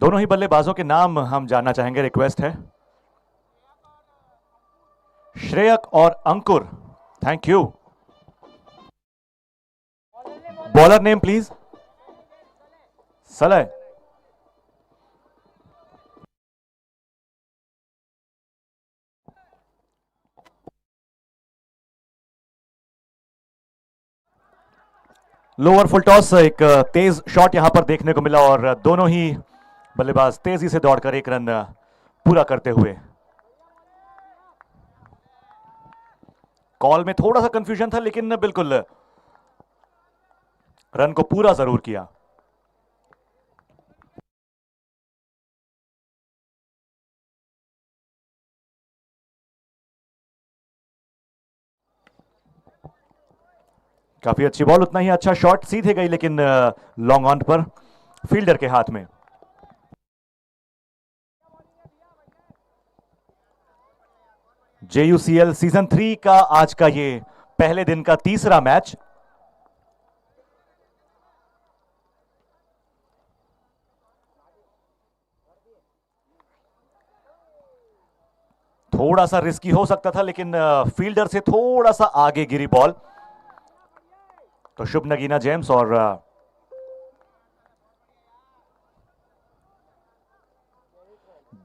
दोनों ही बल्लेबाजों के नाम हम जानना चाहेंगे, रिक्वेस्ट है। श्रेयक और Ankur, thank you. Bowler name please. सलह। लोअर फुल टॉस, एक तेज शॉट यहां पर देखने को मिला और दोनों ही बल्लेबाज तेजी से दौड़कर एक रन पूरा करते हुए। कॉल में थोड़ा सा कंफ्यूजन था, लेकिन बिल्कुल रन को पूरा जरूर किया। काफी अच्छी बॉल, उतना ही अच्छा शॉट, सीधे गई लेकिन लॉन्ग ऑन पर फील्डर के हाथ में। JUCL सीजन 3 का आज का ये पहले दिन का तीसरा मैच। थोड़ा सा रिस्की हो सकता था, लेकिन फील्डर से थोड़ा सा आगे गिरी बॉल, तो शुभ नगीना जेम्स और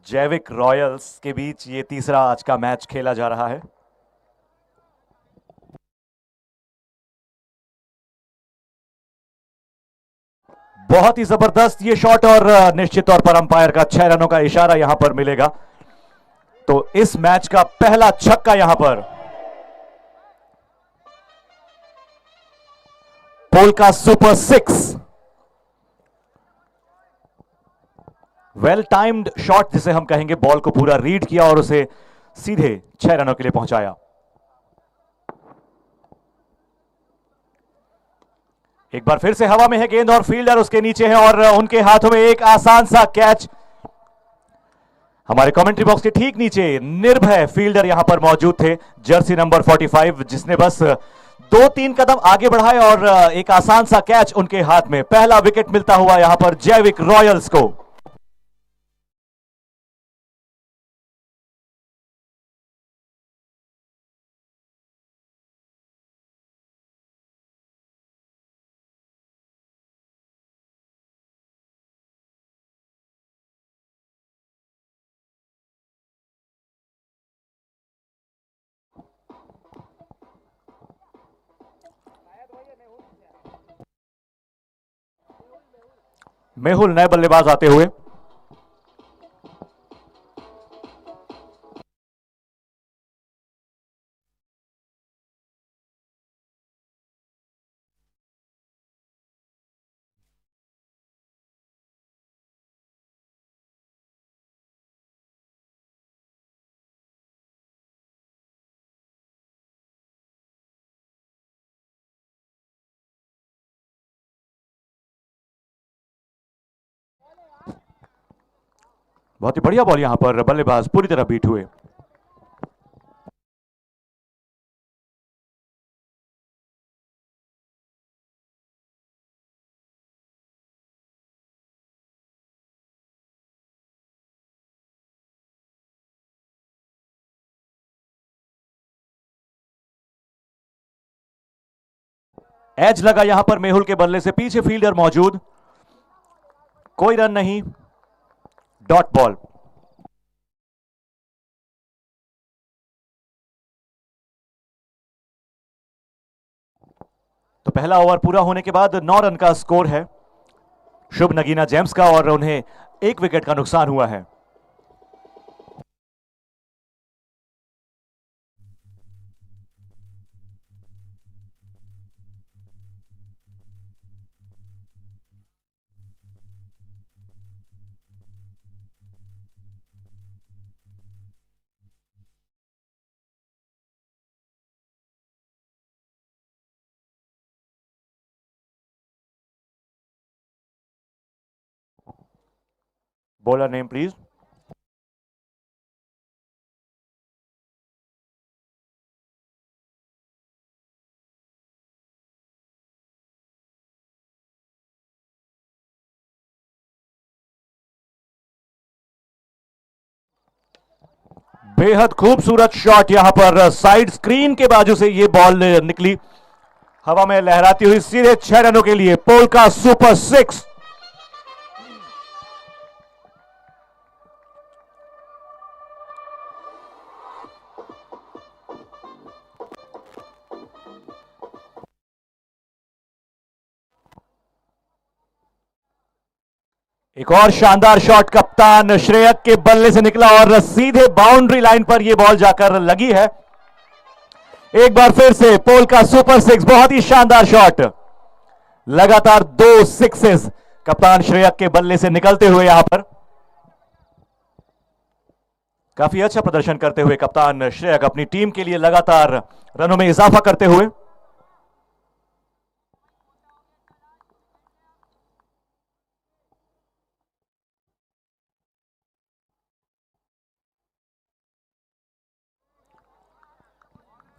जैविक रॉयल्स के बीच ये तीसरा आज का मैच खेला जा रहा है। बहुत ही जबरदस्त ये शॉट और निश्चित तौर पर अंपायर का 6 रनों का इशारा यहां पर मिलेगा। तो इस मैच का पहला छक्का यहां पर पोल का सुपर 6। वेल टाइम्ड शॉट जिसे हम कहेंगे, बॉल को पूरा रीड किया और उसे सीधे 6 रनों के लिए पहुंचाया। एक बार फिर से हवा में है गेंद और फील्डर उसके नीचे है और उनके हाथों में एक आसान सा कैच। हमारे कमेंट्री बॉक्स के ठीक नीचे निर्भय फील्डर यहां पर मौजूद थे, जर्सी नंबर 45, जिसने बस 2-3 कदम आगे बढ़ाए और एक आसान सा कैच उनके हाथ में। पहला विकेट मिलता हुआ यहां पर जैविक रॉयल्स को। मेहुल नए बल्लेबाज आते हुए। बहुत ही बढ़िया बॉल, यहां पर बल्लेबाज पूरी तरह बीट हुए। एज लगा यहां पर मेहुल के बल्ले से, पीछे फील्डर मौजूद, कोई रन नहीं, डॉट बॉल। तो पहला ओवर पूरा होने के बाद 9 रन का स्कोर है शुभ नगीना जेम्स का और उन्हें एक विकेट का नुकसान हुआ है। Bowler name please. बेहद खूबसूरत शॉट यहां पर साइड स्क्रीन के बाजू से ये बॉल निकली, हवा में लहराती हुई सीधे 6 रनों के लिए पोल का सुपर 6। एक और शानदार शॉट कप्तान श्रेयक के बल्ले से निकला और सीधे बाउंड्री लाइन पर यह बॉल जाकर लगी है। एक बार फिर से पोल का सुपर 6, बहुत ही शानदार शॉट, लगातार 2 सिक्सेस कप्तान श्रेयक के बल्ले से निकलते हुए यहां पर काफी अच्छा प्रदर्शन करते हुए कप्तान श्रेयक अपनी टीम के लिए लगातार रनों में इजाफा करते हुए।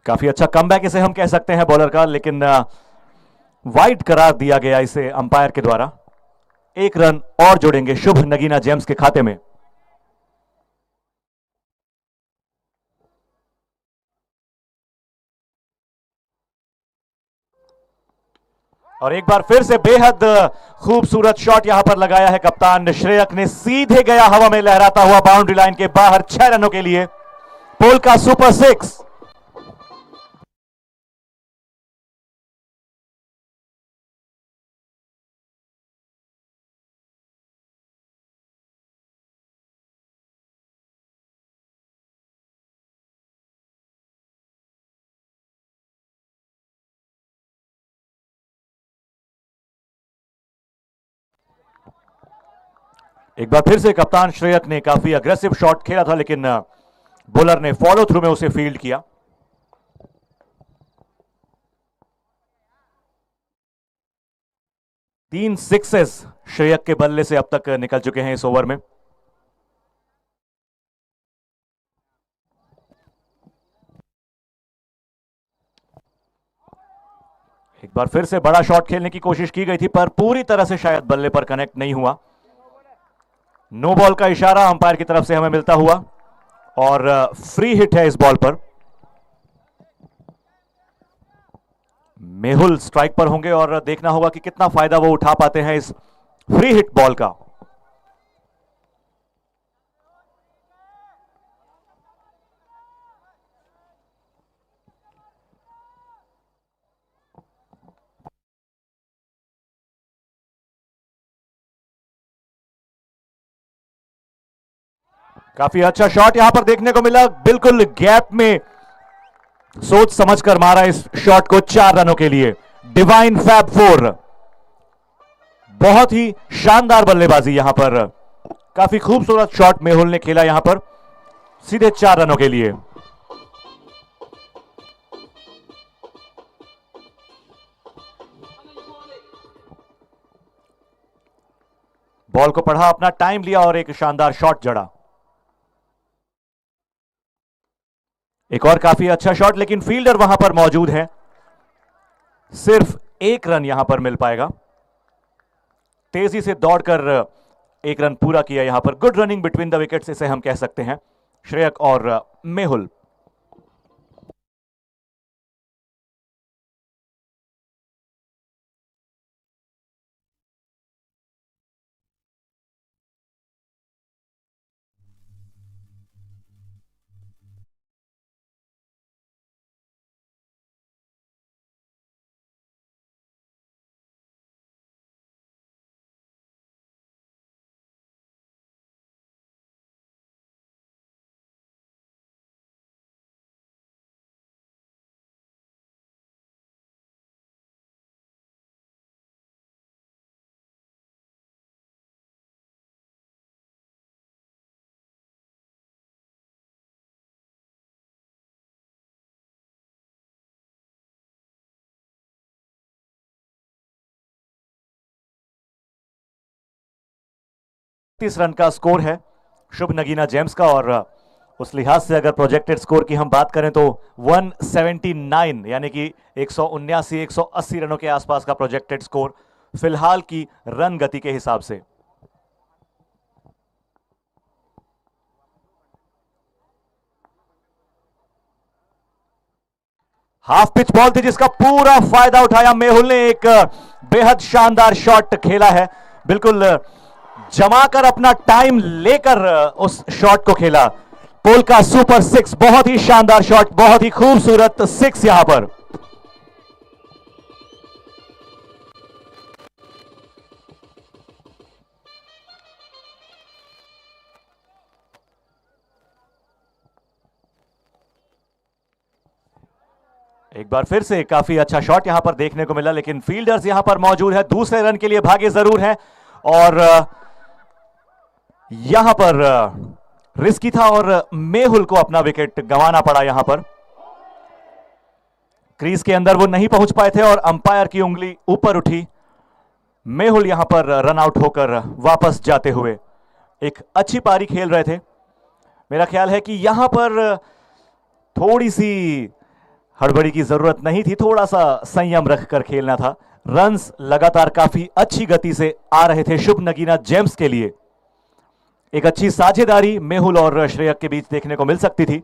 काफी अच्छा कमबैक इसे हम कह सकते हैं बॉलर का, लेकिन वाइड करार दिया गया इसे अंपायर के द्वारा। 1 रन और जोड़ेंगे शुभ नगीना जेम्स के खाते में। और एक बार फिर से बेहद खूबसूरत शॉट यहां पर लगाया है कप्तान श्रेयक ने, सीधे गया हवा में लहराता हुआ बाउंड्री लाइन के बाहर 6 रनों के लिए पोल का सुपर 6। एक बार फिर से कप्तान श्रेयक ने काफी अग्रेसिव शॉट खेला था, लेकिन बॉलर ने फॉलो थ्रू में उसे फील्ड किया। तीन सिक्सेस श्रेयक के बल्ले से अब तक निकल चुके हैं इस ओवर में। एक बार फिर से बड़ा शॉट खेलने की कोशिश की गई थी, पर पूरी तरह से शायद बल्ले पर कनेक्ट नहीं हुआ। नो बॉल का इशारा अंपायर की तरफ से हमें मिलता हुआ और फ्री हिट है इस बॉल पर। मेहुल स्ट्राइक पर होंगे और देखना होगा कि कितना फायदा वो उठा पाते हैं इस फ्री हिट बॉल का। काफी अच्छा शॉट यहां पर देखने को मिला, बिल्कुल गैप में सोच समझकर मारा इस शॉट को 4 रनों के लिए। डिवाइन फैब 4, बहुत ही शानदार बल्लेबाजी यहां पर, काफी खूबसूरत शॉट मेहुल ने खेला यहां पर, सीधे 4 रनों के लिए। बॉल को पढ़ा, अपना टाइम लिया और एक शानदार शॉट जड़ा। एक और काफी अच्छा शॉट, लेकिन फील्डर वहां पर मौजूद है, सिर्फ 1 रन यहां पर मिल पाएगा। तेजी से दौड़कर 1 रन पूरा किया यहां पर। Good running between the wickets इसे हम कह सकते हैं, श्रेयक और मेहुल। रन का स्कोर है शुभ नगीना जेम्स का, और उस लिहाज से अगर प्रोजेक्टेड स्कोर की हम बात करें तो 179 यानी कि 179-180 रनों के आसपास का प्रोजेक्टेड स्कोर फिलहाल की रन गति के हिसाब से। हाफ पिच बॉल थी जिसका पूरा फायदा उठाया मेहुल ने। एक बेहद शानदार शॉट खेला है, बिल्कुल जमाकर अपना टाइम लेकर उस शॉट को खेला। पोल का सुपर सिक्स, बहुत ही शानदार शॉट, बहुत ही खूबसूरत सिक्स यहां पर। एक बार फिर से काफी अच्छा शॉट यहां पर देखने को मिला, लेकिन फील्डर्स यहां पर मौजूद है, दूसरे रन के लिए भागे जरूर हैं। और यहां पर रिस्की था और मेहुल को अपना विकेट गंवाना पड़ा। यहां पर क्रीज के अंदर वो नहीं पहुंच पाए थे और अंपायर की उंगली ऊपर उठी। मेहुल यहां पर रन आउट होकर वापस जाते हुए एक अच्छी पारी खेल रहे थे। मेरा ख्याल है कि यहां पर थोड़ी सी हड़बड़ी की जरूरत नहीं थी, थोड़ा सा संयम रखकर खेलना था। रन्स लगातार काफी अच्छी गति से आ रहे थे शुभ नगीना जेम्स के लिए। एक अच्छी साझेदारी मेहुल और श्रेयक के बीच देखने को मिल सकती थी।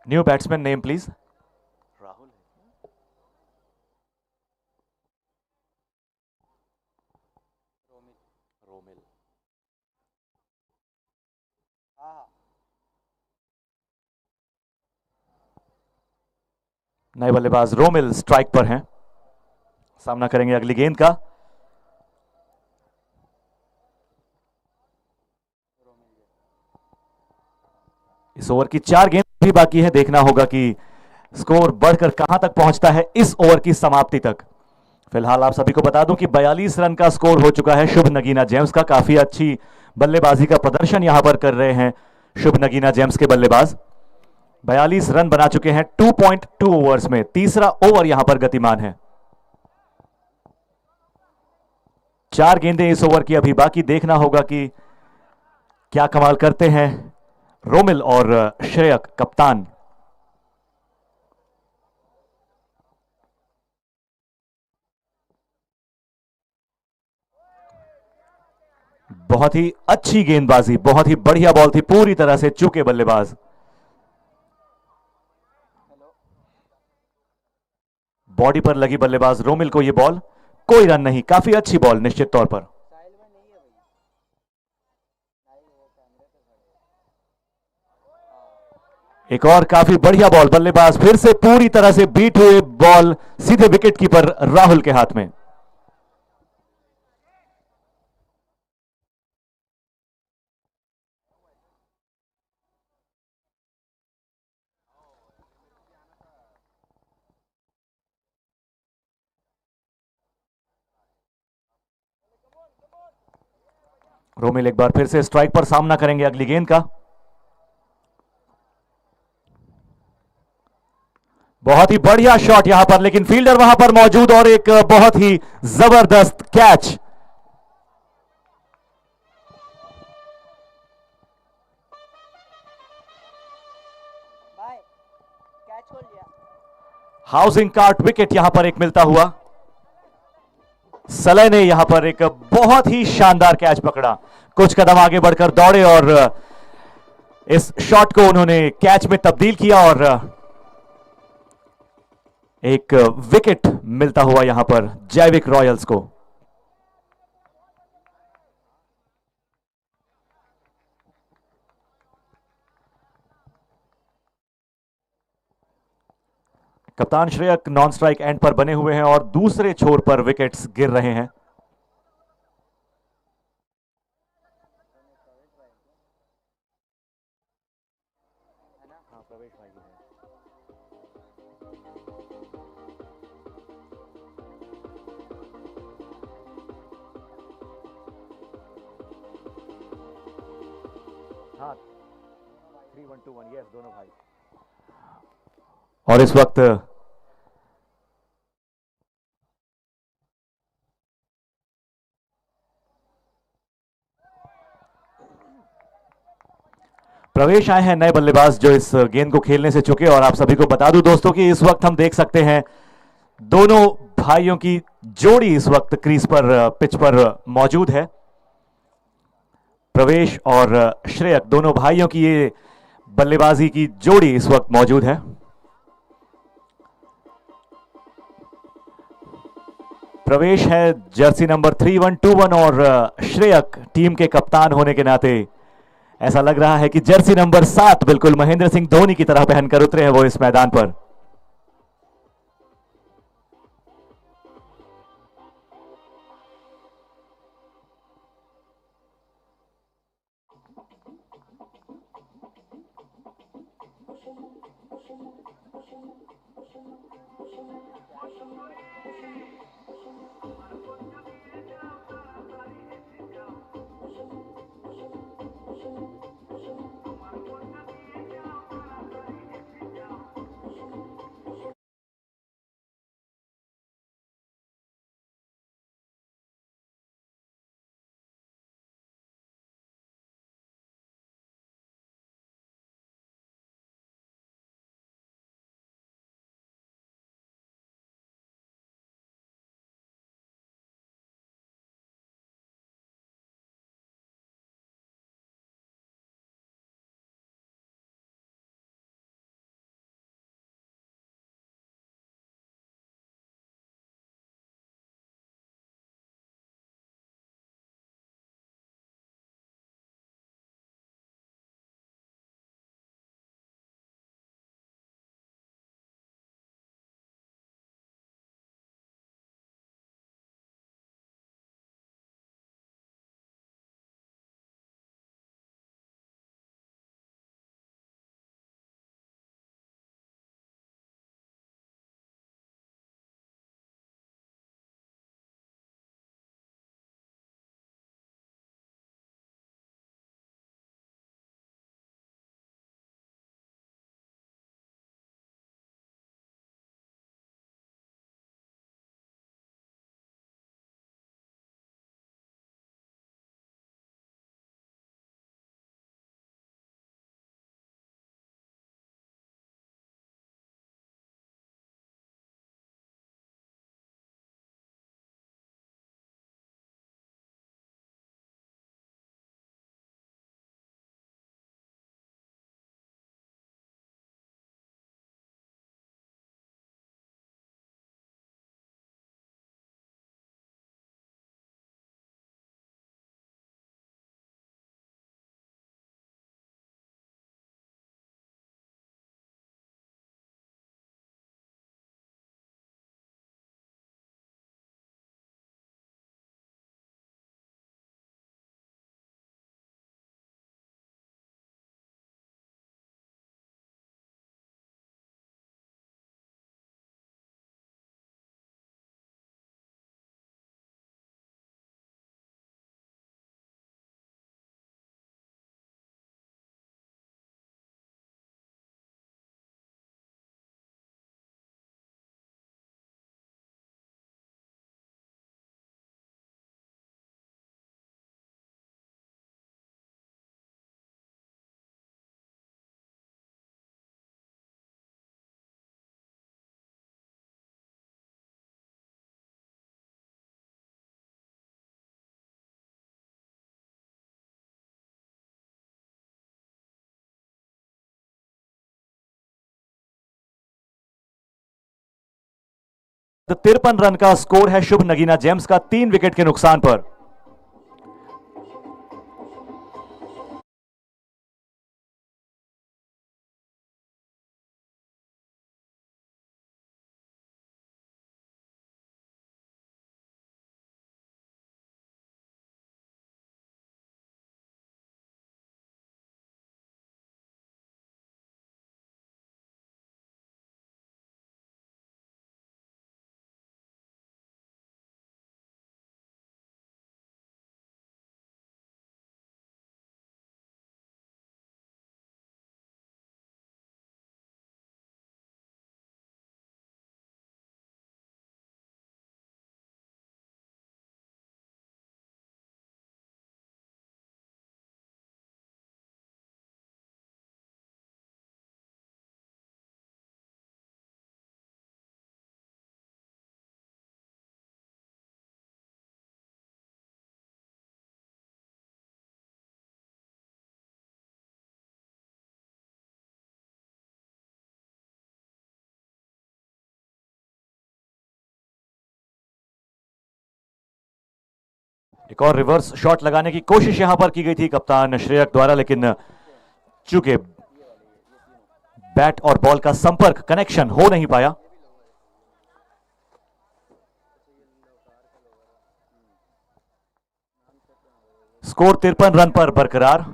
New batsman name please. Rahul. Romil. नए बल्लेबाज रोमिल स्ट्राइक पर हैं, सामना करेंगे अगली गेंद का। इस ओवर की 4 गेंद भी बाकी है, देखना होगा कि स्कोर बढ़कर कहां तक पहुंचता है इस ओवर की समाप्ति तक। फिलहाल आप सभी को बता दूं कि 42 रन का स्कोर हो चुका है शुभ नगीना जेम्स का। काफी अच्छी बल्लेबाजी का प्रदर्शन यहां पर कर रहे हैं शुभ नगीना जेम्स के बल्लेबाज। 42 रन बना चुके हैं 2.2 ओवर्स में। तीसरा ओवर यहां पर गतिमान है। 4 गेंदें इस ओवर की अभी बाकी, देखना होगा कि क्या कमाल करते हैं रोमिल और श्रेयक कप्तान। बहुत ही अच्छी गेंदबाजी, बहुत ही बढ़िया बॉल थी, पूरी तरह से चूके बल्लेबाज। बॉडी पर लगी बल्लेबाज रोमिल को यह बॉल, कोई रन नहीं, काफी अच्छी बॉल निश्चित तौर पर। एक और काफी बढ़िया बॉल, बल्लेबाज फिर से पूरी तरह से बीट हुए, बॉल सीधे विकेट कीपर राहुल के हाथ में। रोमिल एक बार फिर से स्ट्राइक पर, सामना करेंगे अगली गेंद का। बहुत ही बढ़िया शॉट यहां पर, लेकिन फील्डर वहां पर मौजूद और एक बहुत ही जबरदस्त कैच। हाउसिंग कार्ड विकेट यहां पर एक मिलता हुआ। सलह ने यहां पर एक बहुत ही शानदार कैच पकड़ा, कुछ कदम आगे बढ़कर दौड़े और इस शॉट को उन्होंने कैच में तब्दील किया और एक विकेट मिलता हुआ यहां पर जैविक रॉयल्स को। कप्तान श्रेयक नॉन स्ट्राइक एंड पर बने हुए हैं और दूसरे छोर पर विकेट्स गिर रहे हैं। हाँ 3-1-2-1, यस दोनों भाई। और इस वक्त प्रवेश आए हैं नए बल्लेबाज जो इस गेंद को खेलने से चुके। और आप सभी को बता दूं दोस्तों कि इस वक्त हम देख सकते हैं दोनों भाइयों की जोड़ी इस वक्त क्रीज पर पिच पर मौजूद है। प्रवेश और श्रेयक दोनों भाइयों की ये बल्लेबाजी की जोड़ी इस वक्त मौजूद है। प्रवेश है जर्सी नंबर 3121 और श्रेयक टीम के कप्तान होने के नाते ऐसा लग रहा है कि जर्सी नंबर 7 बिल्कुल महेंद्र सिंह धोनी की तरह पहनकर उतरे हैं वो इस मैदान पर। तो 53 रन का स्कोर है शुभ नगीना जेम्स का 3 विकेट के नुकसान पर। एक और रिवर्स शॉट लगाने की कोशिश यहां पर की गई थी कप्तान श्रेयक द्वारा, लेकिन चूंकि बैट और बॉल का संपर्क कनेक्शन हो नहीं पाया। स्कोर 53 रन पर बरकरार।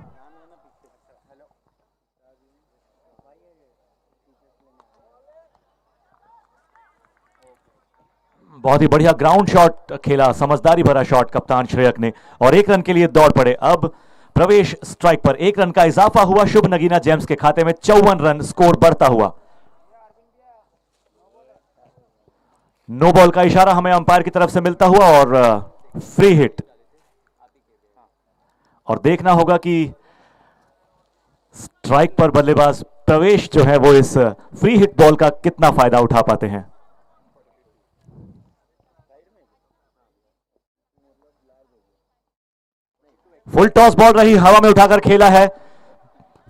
बहुत ही बढ़िया ग्राउंड शॉट खेला, समझदारी भरा शॉट कप्तान श्रेयक ने, और 1 रन के लिए दौड़ पड़े। अब प्रवेश स्ट्राइक पर, 1 रन का इजाफा हुआ शुभ नगीना जेम्स के खाते में, 54 रन, स्कोर बढ़ता हुआ। नो बॉल का इशारा हमें अंपायर की तरफ से मिलता हुआ और फ्री हिट। और देखना होगा कि स्ट्राइक पर बल्लेबाज प्रवेश जो है वो इस फ्री हिट बॉल का कितना फायदा उठा पाते हैं। फुल टॉस बॉल रही, हवा में उठाकर खेला है।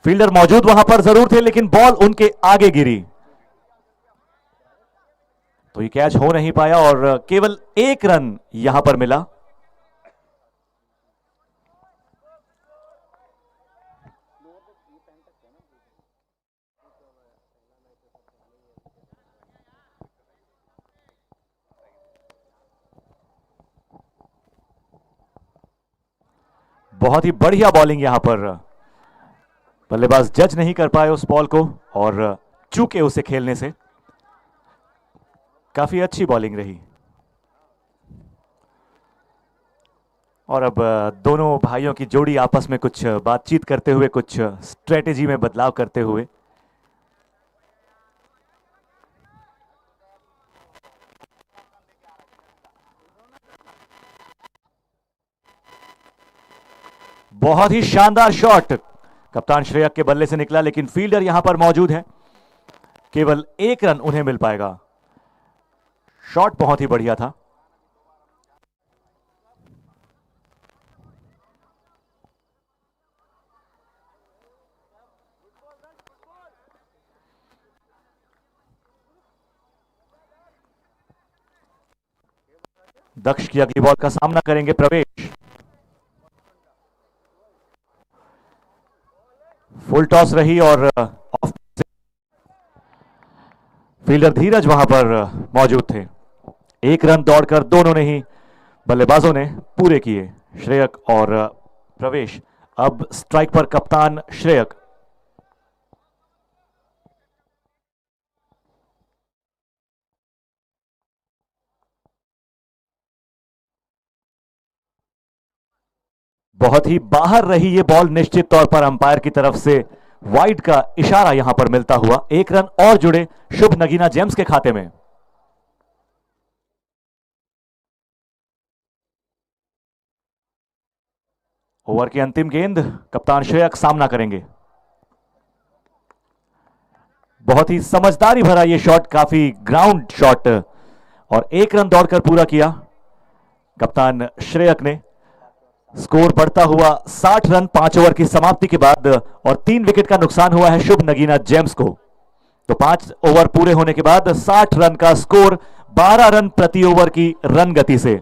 फील्डर मौजूद वहां पर जरूर थे, लेकिन बॉल उनके आगे गिरी, तो ये कैच हो नहीं पाया और केवल 1 रन यहां पर मिला। बहुत ही बढ़िया बॉलिंग यहां पर, बल्लेबाज जज नहीं कर पाए उस बॉल को और चूके उसे खेलने से। काफी अच्छी बॉलिंग रही। और अब दोनों भाइयों की जोड़ी आपस में कुछ बातचीत करते हुए, कुछ स्ट्रेटेजी में बदलाव करते हुए। बहुत ही शानदार शॉट कप्तान श्रेयक के बल्ले से निकला, लेकिन फील्डर यहां पर मौजूद है, केवल 1 रन उन्हें मिल पाएगा। शॉट बहुत ही बढ़िया था। दक्ष की अगली बॉल का सामना करेंगे प्रवेश। फुल टॉस रही और ऑफ, फील्डर धीरज वहां पर मौजूद थे। 1 रन दौड़कर दोनों ने ही बल्लेबाजों ने पूरे किए, श्रेयक और प्रवेश। अब स्ट्राइक पर कप्तान श्रेयक। बहुत ही बाहर रही ये बॉल, निश्चित तौर पर अंपायर की तरफ से वाइड का इशारा यहां पर मिलता हुआ। 1 रन और जुड़े शुभ नगीना जेम्स के खाते में। ओवर की अंतिम गेंद कप्तान श्रेयक सामना करेंगे। बहुत ही समझदारी भरा ये शॉट, काफी ग्राउंड शॉट, और 1 रन दौड़कर पूरा किया कप्तान श्रेयक ने। स्कोर बढ़ता हुआ 60 रन 5 ओवर की समाप्ति के बाद, और 3 विकेट का नुकसान हुआ है शुभ नगीना जेम्स को। तो 5 ओवर पूरे होने के बाद 60 रन का स्कोर, 12 रन प्रति ओवर की रन गति से।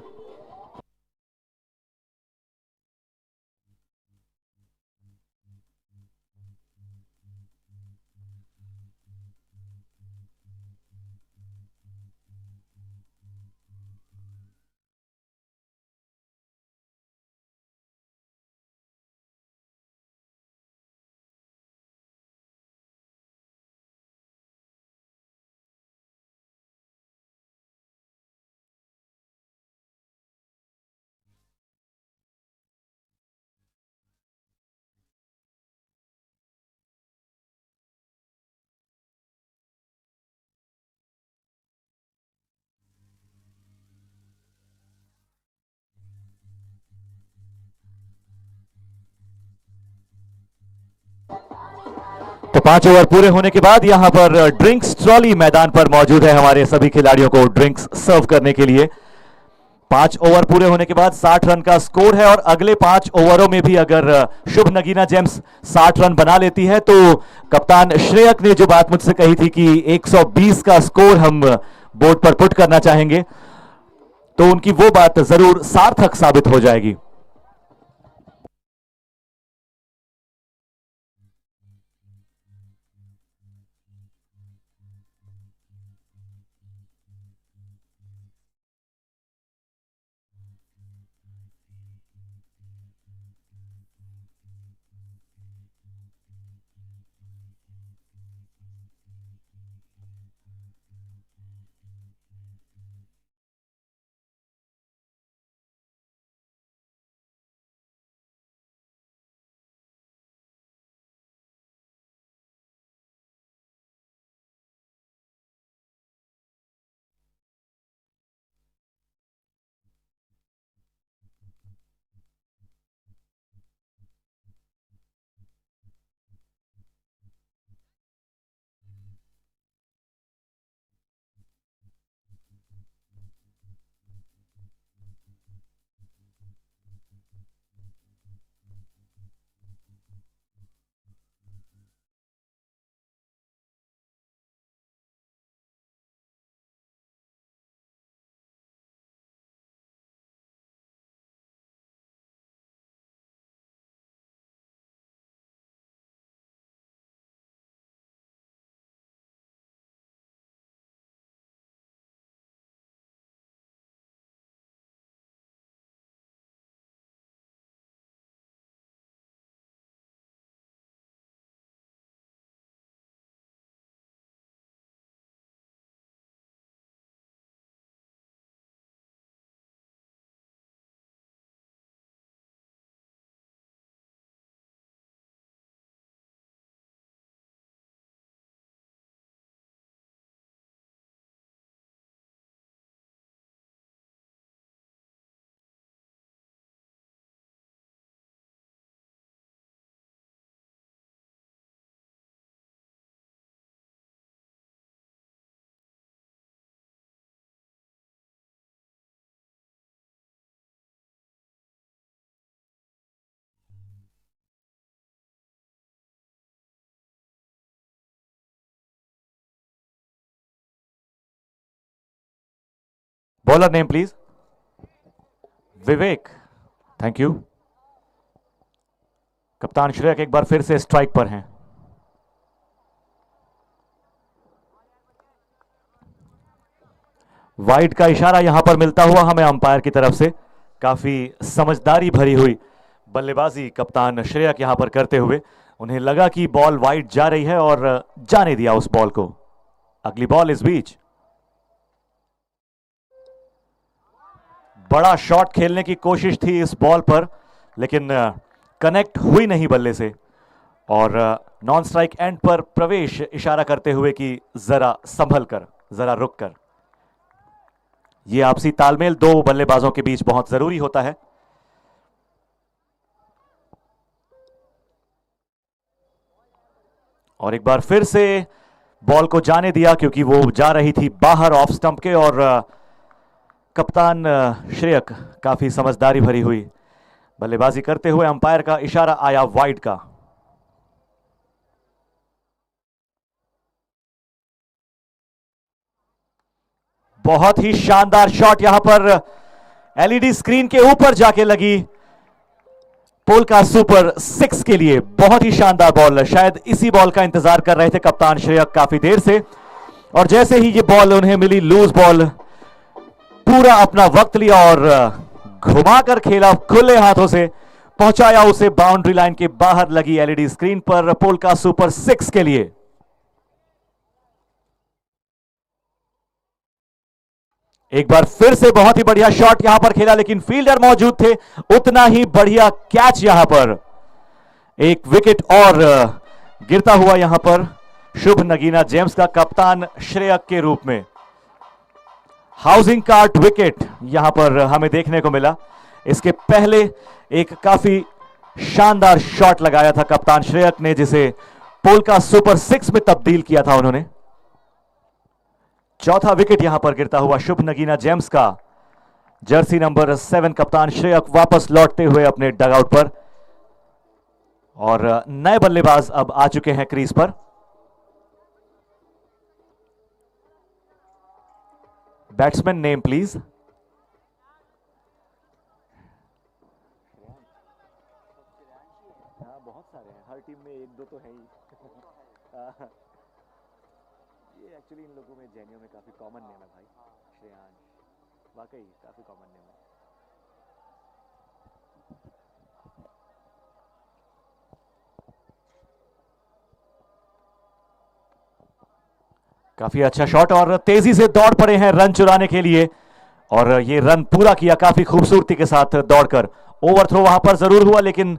तो 5 ओवर पूरे होने के बाद यहां पर ड्रिंक्स ट्रॉली मैदान पर मौजूद है हमारे सभी खिलाड़ियों को ड्रिंक्स सर्व करने के लिए। 5 ओवर पूरे होने के बाद 60 रन का स्कोर है, और अगले 5 ओवरों में भी अगर शुभ नगीना जेम्स 60 रन बना लेती है तो कप्तान श्रेयक ने जो बात मुझसे कही थी कि 120 का स्कोर हम बोर्ड पर पुट करना चाहेंगे, तो उनकी वो बात जरूर सार्थक साबित हो जाएगी। Bowler name please. Vivek, thank you. कप्तान श्रेयक एक बार फिर से स्ट्राइक पर हैं। वाइड का इशारा यहां पर मिलता हुआ हमें अंपायर की तरफ से। काफी समझदारी भरी हुई बल्लेबाजी कप्तान श्रेयक यहां पर करते हुए, उन्हें लगा कि बॉल वाइड जा रही है और जाने दिया उस बॉल को। अगली बॉल इस बीच बड़ा शॉट खेलने की कोशिश थी इस बॉल पर, लेकिन कनेक्ट हुई नहीं बल्ले से। और नॉन स्ट्राइक एंड पर प्रवेश इशारा करते हुए कि जरा संभल कर, जरा रुक कर। यह आपसी तालमेल दो बल्लेबाजों के बीच बहुत जरूरी होता है। और एक बार फिर से बॉल को जाने दिया क्योंकि वो जा रही थी बाहर ऑफ स्टंप के। और कप्तान श्रेयक काफी समझदारी भरी हुई बल्लेबाजी करते हुए, अंपायर का इशारा आया वाइड का। बहुत ही शानदार शॉट यहां पर एलईडी स्क्रीन के ऊपर जाके लगी पोलका सुपर 6 के लिए। बहुत ही शानदार बॉल, शायद इसी बॉल का इंतजार कर रहे थे कप्तान श्रेयक काफी देर से। और जैसे ही ये बॉल उन्हें मिली, लूज बॉल, पूरा अपना वक्त लिया और घुमाकर खेला, खुले हाथों से पहुंचाया उसे बाउंड्री लाइन के बाहर लगी एलईडी स्क्रीन पर पोलका सुपर 6 के लिए। एक बार फिर से बहुत ही बढ़िया शॉट यहां पर खेला, लेकिन फील्डर मौजूद थे। उतना ही बढ़िया कैच यहां पर। एक विकेट और गिरता हुआ यहां पर शुभ नगीना जेम्स का कप्तान श्रेयक के रूप में। हाउसिंग कार्ड विकेट यहां पर हमें देखने को मिला। इसके पहले एक काफी शानदार शॉट लगाया था कप्तान श्रेयक ने, जिसे पोलका सुपर 6 में तब्दील किया था उन्होंने। चौथा विकेट यहां पर गिरता हुआ शुभ नगीना जेम्स का। जर्सी नंबर 7 कप्तान श्रेयक वापस लौटते हुए अपने डगआउट पर। और नए बल्लेबाज अब आ चुके हैं क्रीज पर। Batsman name please. बहुत सारे हैं, हर टीम में एक दो तो है ही। ये एक्चुअली इन लोगों में जैनियों में काफी कॉमन नेम है भाई। श्रेयांश वाकई काफी कॉमन नेम है। काफी अच्छा शॉट और तेजी से दौड़ पड़े हैं रन चुराने के लिए। और ये रन पूरा किया काफी खूबसूरती के साथ दौड़कर। ओवर थ्रो वहां पर जरूर हुआ, लेकिन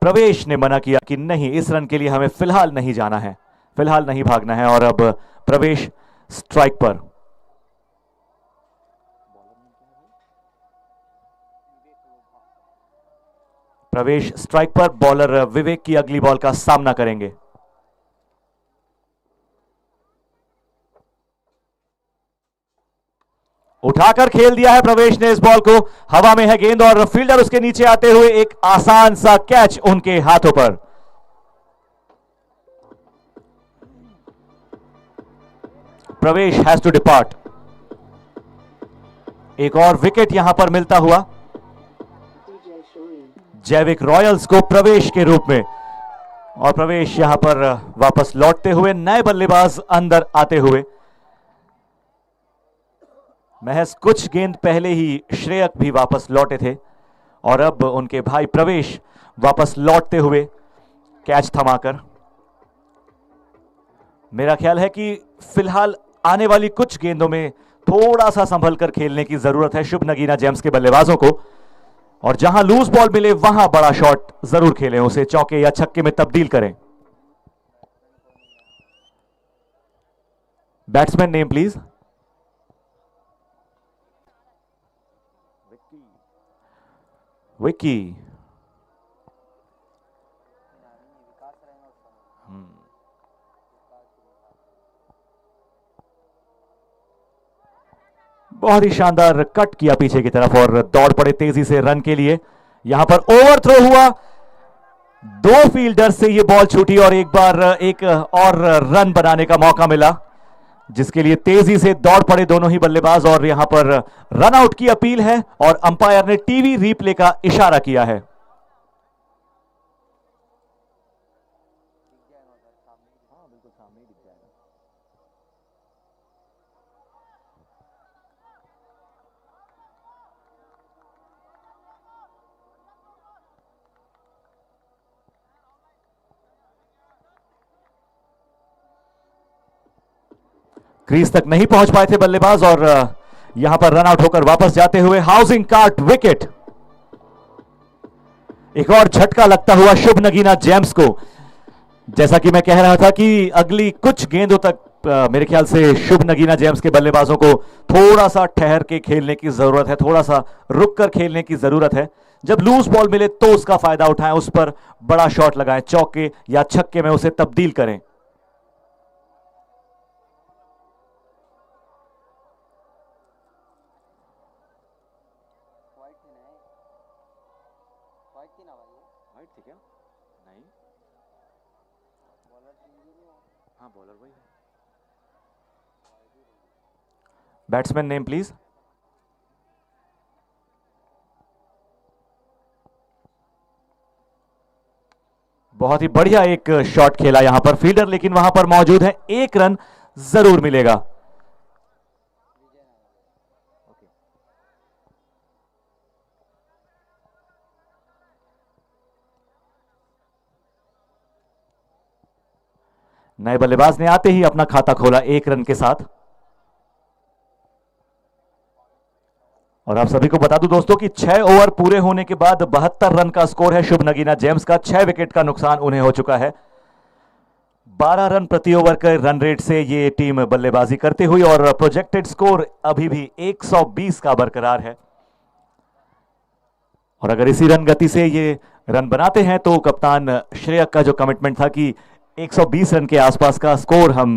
प्रवेश ने मना किया कि नहीं, इस रन के लिए हमें फिलहाल नहीं जाना है, फिलहाल नहीं भागना है। और अब प्रवेश स्ट्राइक पर। प्रवेश स्ट्राइक पर, बॉलर विवेक की अगली बॉल का सामना करेंगे। उठाकर खेल दिया है प्रवेश ने इस बॉल को। हवा में है गेंद और फील्डर उसके नीचे आते हुए एक आसान सा कैच उनके हाथों पर। प्रवेश हैज टू डिपार्ट। एक और विकेट यहां पर मिलता हुआ जैविक रॉयल्स को प्रवेश के रूप में। और प्रवेश यहां पर वापस लौटते हुए, नए बल्लेबाज अंदर आते हुए। महज कुछ गेंद पहले ही श्रेयक भी वापस लौटे थे और अब उनके भाई प्रवेश वापस लौटते हुए कैच थमाकर। मेरा ख्याल है कि फिलहाल आने वाली कुछ गेंदों में थोड़ा सा संभल कर खेलने की जरूरत है शुभ नगीना जेम्स के बल्लेबाजों को। और जहां लूज बॉल मिले वहां बड़ा शॉट जरूर खेलें, उसे चौके या छक्के में तब्दील करें। Batsman name please. विक्की। बहुत ही शानदार कट किया पीछे की तरफ और दौड़ पड़े तेजी से रन के लिए। यहां पर ओवर थ्रो हुआ, दो फील्डर से ये बॉल छूटी और एक बार एक और रन बनाने का मौका मिला। जिसके लिए तेजी से दौड़ पड़े दोनों ही बल्लेबाज और यहां पर रन आउट की अपील है और अंपायर ने टीवी रीप्ले का इशारा किया है। क्रीज तक नहीं पहुंच पाए थे बल्लेबाज और यहां पर रन आउट होकर वापस जाते हुए हाउसिंग कार्ट विकेट। एक और झटका लगता हुआ शुभ नगीना जेम्स को। जैसा कि मैं कह रहा था कि अगली कुछ गेंदों तक मेरे ख्याल से शुभ नगीना जेम्स के बल्लेबाजों को थोड़ा सा ठहर के खेलने की जरूरत है, थोड़ा सा रुक कर खेलने की जरूरत है। जब लूज बॉल मिले तो उसका फायदा उठाएं, उस पर बड़ा शॉट लगाएं, चौके या छक्के में उसे तब्दील करें। Batsman name please. बहुत ही बढ़िया एक शॉट खेला यहां पर फील्डर, लेकिन वहां पर मौजूद है, एक रन जरूर मिलेगा। नए बल्लेबाज ने आते ही अपना खाता खोला एक रन के साथ। और आप सभी को बता दूं दोस्तों कि 6 ओवर पूरे होने के बाद 72 रन का स्कोर है शुभ नगीना जेम्स का। 6 विकेट का नुकसान उन्हें हो चुका है। 12 रन प्रति ओवर के रन रेट से ये टीम बल्लेबाजी करती हुई और प्रोजेक्टेड स्कोर अभी भी 120 का बरकरार है। और अगर इसी रन गति से ये रन बनाते हैं तो कप्तान श्रेयक का जो कमिटमेंट था कि 120 रन के आसपास का स्कोर हम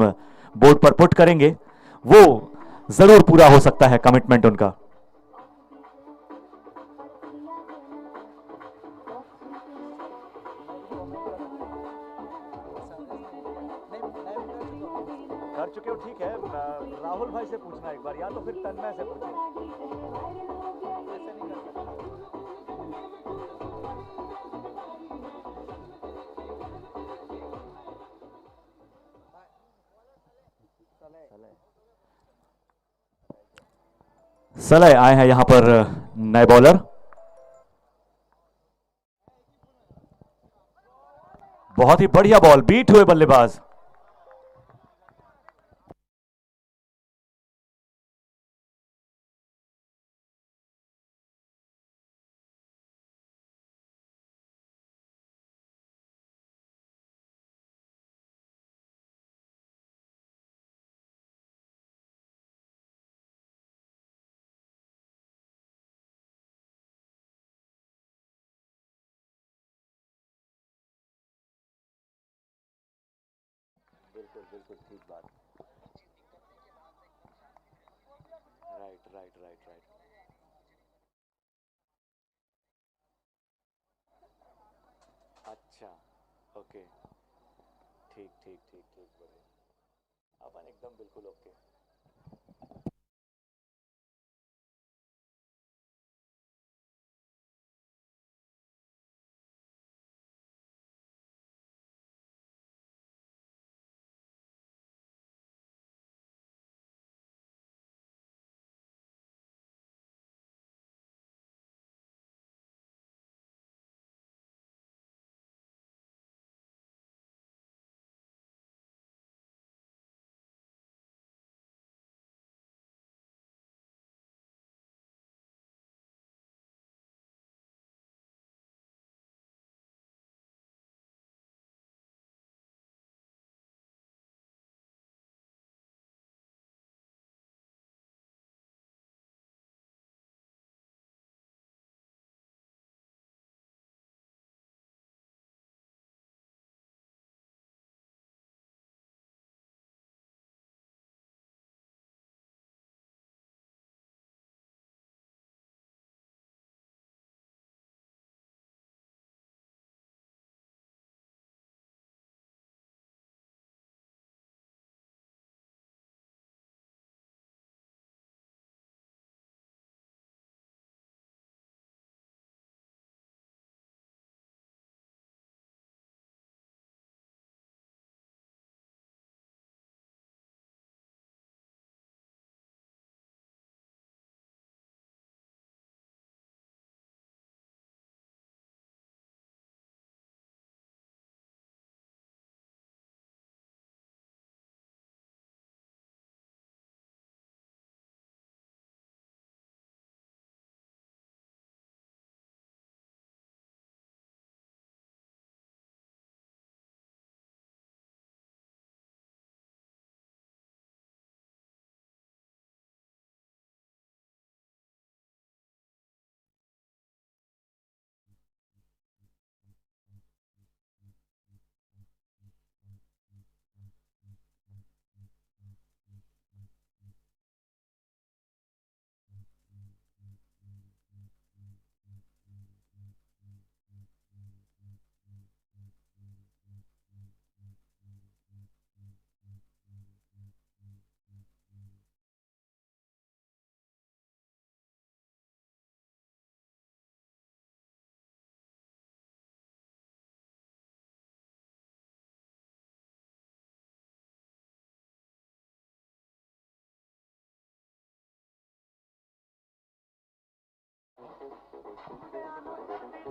बोर्ड पर पुट करेंगे, वो जरूर पूरा हो सकता है कमिटमेंट उनका। कर चुके हो, ठीक है। राहुल भाई से पूछना एक बार, या तो फिर तन्मय से पूछो। सलह आए हैं यहां पर नए बॉलर। बहुत ही बढ़िया बॉल, बीट हुए बल्लेबाज। बिल्कुल बिल्कुल ठीक बात। Right right right right. अच्छा, ओके, ठीक ठीक ठीक ठीक, बढ़िया, अपन एकदम बिल्कुल ओके।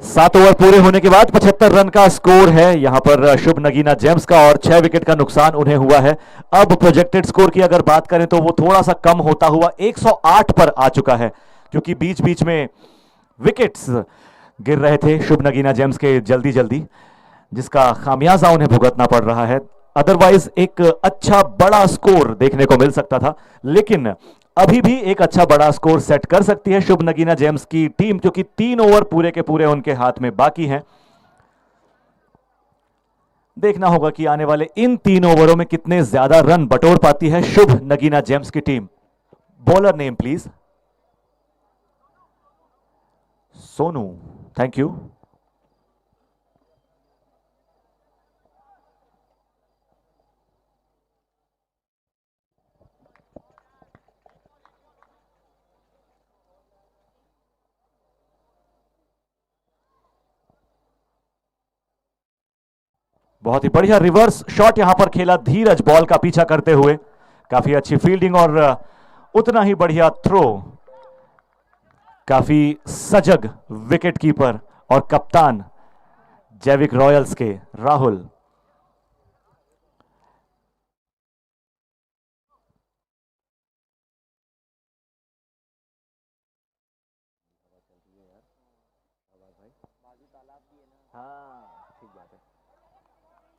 7 ओवर पूरे होने के बाद 75 रन का स्कोर है यहां पर शुभ नगीना जेम्स का और 6 विकेट का नुकसान उन्हें हुआ है। अब प्रोजेक्टेड स्कोर की अगर बात करें तो वो थोड़ा सा कम होता हुआ 108 पर आ चुका है, क्योंकि बीच बीच में विकेट्स गिर रहे थे शुभ नगीना जेम्स के जल्दी जल्दी, जिसका खामियाजा उन्हें भुगतना पड़ रहा है। अदरवाइज एक अच्छा बड़ा स्कोर देखने को मिल सकता था, लेकिन अभी भी एक अच्छा बड़ा स्कोर सेट कर सकती है शुभ नगीना जेम्स की टीम, क्योंकि 3 ओवर पूरे के पूरे उनके हाथ में बाकी हैं। देखना होगा कि आने वाले इन 3 ओवरों में कितने ज्यादा रन बटोर पाती है शुभ नगीना जेम्स की team. Bowler name please. Sonu, thank you. बहुत ही बढ़िया रिवर्स शॉट यहां पर खेला धीरज बॉल का पीछा करते हुए। काफी अच्छी फील्डिंग और उतना ही बढ़िया थ्रो। काफी सजग विकेट कीपर और कप्तान जैविक रॉयल्स के राहुल।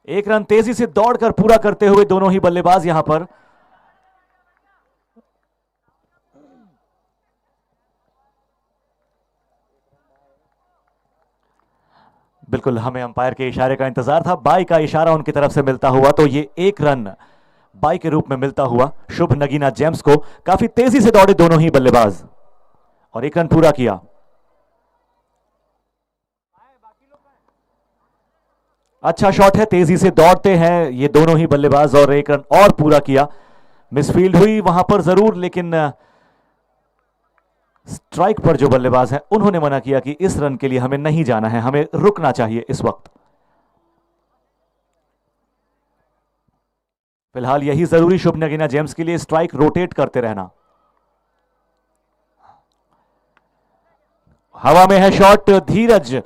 एक रन तेजी से दौड़कर पूरा करते हुए दोनों ही बल्लेबाज यहां पर। बिल्कुल हमें अंपायर के इशारे का इंतजार था, बाई का इशारा उनकी तरफ से मिलता हुआ, तो ये एक रन बाई के रूप में मिलता हुआ शुभ नगीना जेम्स को। काफी तेजी से दौड़े दोनों ही बल्लेबाज और एक रन पूरा किया। अच्छा शॉट है, तेजी से दौड़ते हैं ये दोनों ही बल्लेबाज और एक रन और पूरा किया। मिसफील्ड हुई वहां पर जरूर, लेकिन स्ट्राइक पर जो बल्लेबाज हैं उन्होंने मना किया कि इस रन के लिए हमें नहीं जाना है, हमें रुकना चाहिए इस वक्त। फिलहाल यही जरूरी शुभ नगीना जेम्स के लिए, स्ट्राइक रोटेट करते रहना। हवा में है शॉट, धीरज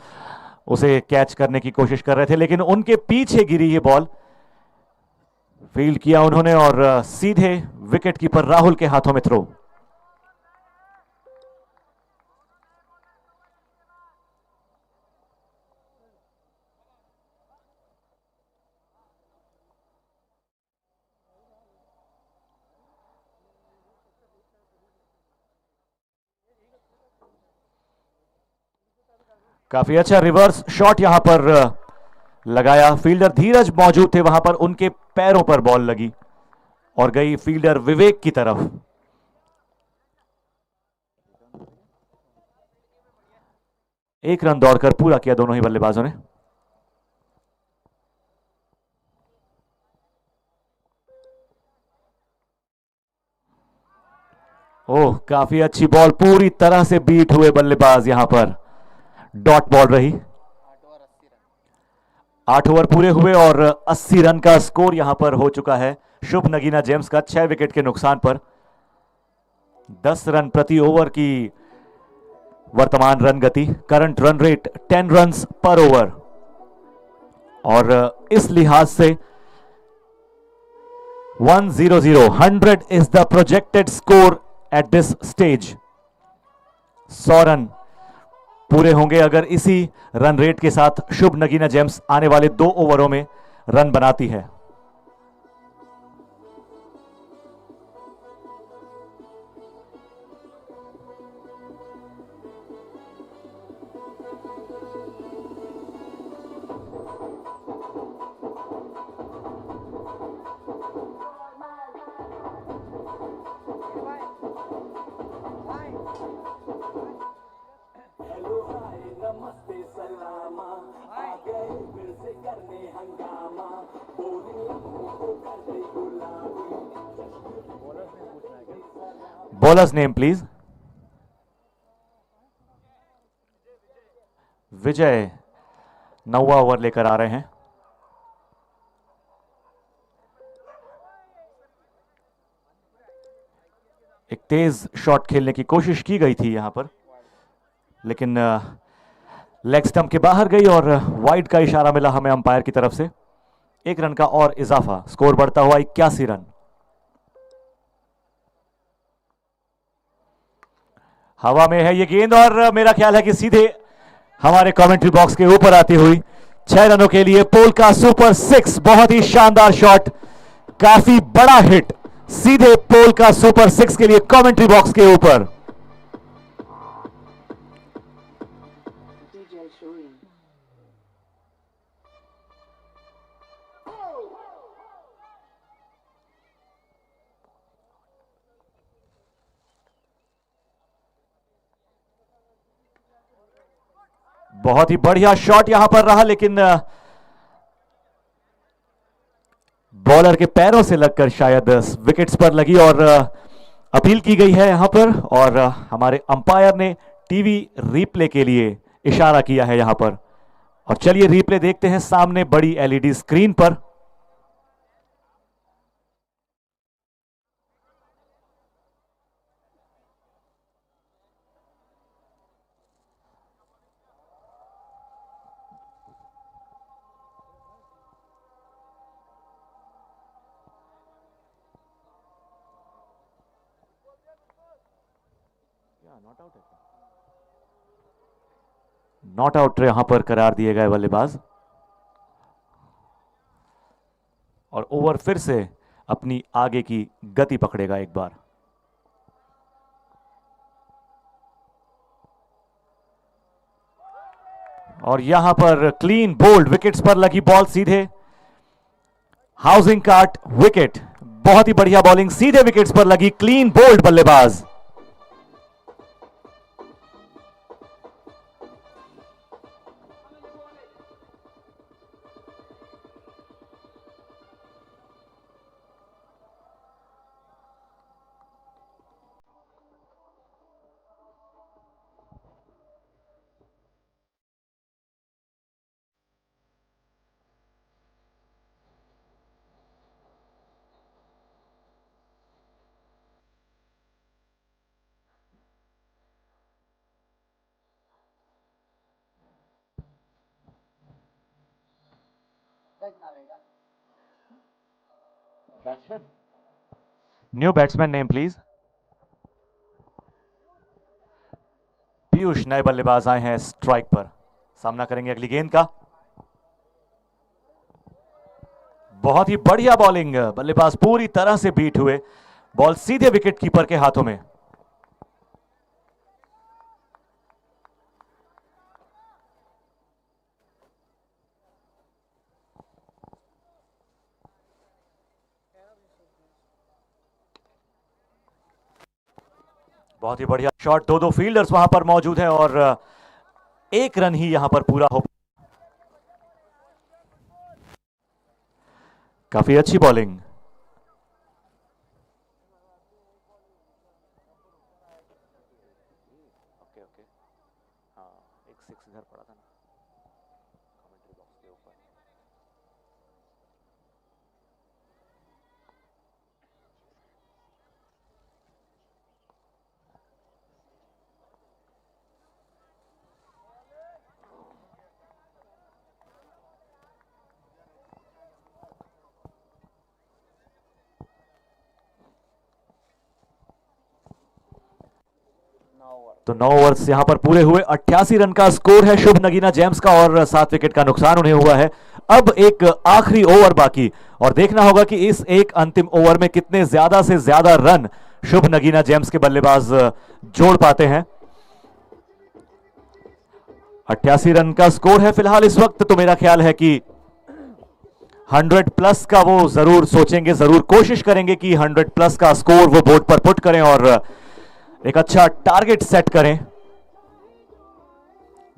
उसे कैच करने की कोशिश कर रहे थे, लेकिन उनके पीछे गिरी ये बॉल। फील्ड किया उन्होंने और सीधे विकेट कीपर राहुल के हाथों में थ्रो। काफी अच्छा रिवर्स शॉट यहां पर लगाया, फील्डर धीरज मौजूद थे वहां पर, उनके पैरों पर बॉल लगी और गई फील्डर विवेक की तरफ। एक रन दौड़कर पूरा किया दोनों ही बल्लेबाजों ने। ओह काफी अच्छी बॉल, पूरी तरह से बीट हुए बल्लेबाज यहां पर। डॉट बॉल रही। 8 ओवर पूरे हुए और 80 रन का स्कोर यहां पर हो चुका है शुभ नगीना जेम्स का 6 विकेट के नुकसान पर। 10 रन प्रति ओवर की वर्तमान रन गति, करंट रन रेट 10 रन पर ओवर, और इस लिहाज से 100 is the projected score at this stage. 100 run पूरे होंगे अगर इसी रन रेट के साथ शुभ नगीना जेम्स आने वाले 2 ओवरों में रन बनाती है। Bowlers name please. विजय 9वां ओवर लेकर आ रहे हैं। एक तेज शॉट खेलने की कोशिश की गई थी यहां पर। लेकिन लेग स्टंप के बाहर गई और वाइड का इशारा मिला हमें अंपायर की तरफ से। 1 रन का और इजाफा, स्कोर बढ़ता हुआ 81 रन। हवा में है ये गेंद और मेरा ख्याल है कि सीधे हमारे कमेंट्री बॉक्स के ऊपर आती हुई 6 रनों के लिए पोल का सुपर 6। बहुत ही शानदार शॉट, काफी बड़ा हिट, सीधे पोल का सुपर 6 के लिए कमेंट्री बॉक्स के ऊपर। बहुत ही बढ़िया शॉट यहां पर रहा, लेकिन बॉलर के पैरों से लगकर शायद विकेट्स पर लगी और अपील की गई है यहां पर। और हमारे अंपायर ने टीवी रीप्ले के लिए इशारा किया है यहां पर। और चलिए रीप्ले देखते हैं सामने बड़ी एलईडी स्क्रीन पर। नॉट आउट यहां पर करार दिए गए बल्लेबाज। और ओवर फिर से अपनी आगे की गति पकड़ेगा एक बार। और यहां पर क्लीन बोल्ड, विकेट्स पर लगी बॉल सीधे हाउसिंग कार्ट विकेट। बहुत ही बढ़िया बॉलिंग, सीधे विकेट्स पर लगी, क्लीन बोल्ड बल्लेबाज। New batsman name please. Piyush नए बल्लेबाज आए हैं स्ट्राइक पर, सामना करेंगे अगली गेंद का। बहुत ही बढ़िया बॉलिंग, बल्लेबाज पूरी तरह से बीट हुए, बॉल सीधे विकेट कीपर के हाथों में। बहुत ही बढ़िया शॉट, दो फील्डर्स वहां पर मौजूद हैं और 1 रन ही यहां पर पूरा हो। काफी अच्छी बॉलिंग। एक 6 इधर पड़ा था ना कमेंट्री बॉक्स के ऊपर। तो 9 ओवर्स यहां पर पूरे हुए, 88 रन का स्कोर है शुभ नगीना जेम्स का और 7 विकेट का नुकसान उन्हें हुआ है। अब एक आखिरी ओवर बाकी और देखना होगा कि इस एक अंतिम ओवर में कितने ज्यादा से ज्यादा रन शुभ नगीना जेम्स के बल्लेबाज जोड़ पाते हैं। 88 रन का स्कोर है फिलहाल इस वक्त, तो मेरा ख्याल है कि 100 प्लस का वो जरूर सोचेंगे, जरूर कोशिश करेंगे कि 100 प्लस का स्कोर वो बोर्ड पर पुट करें और एक अच्छा टारगेट सेट करें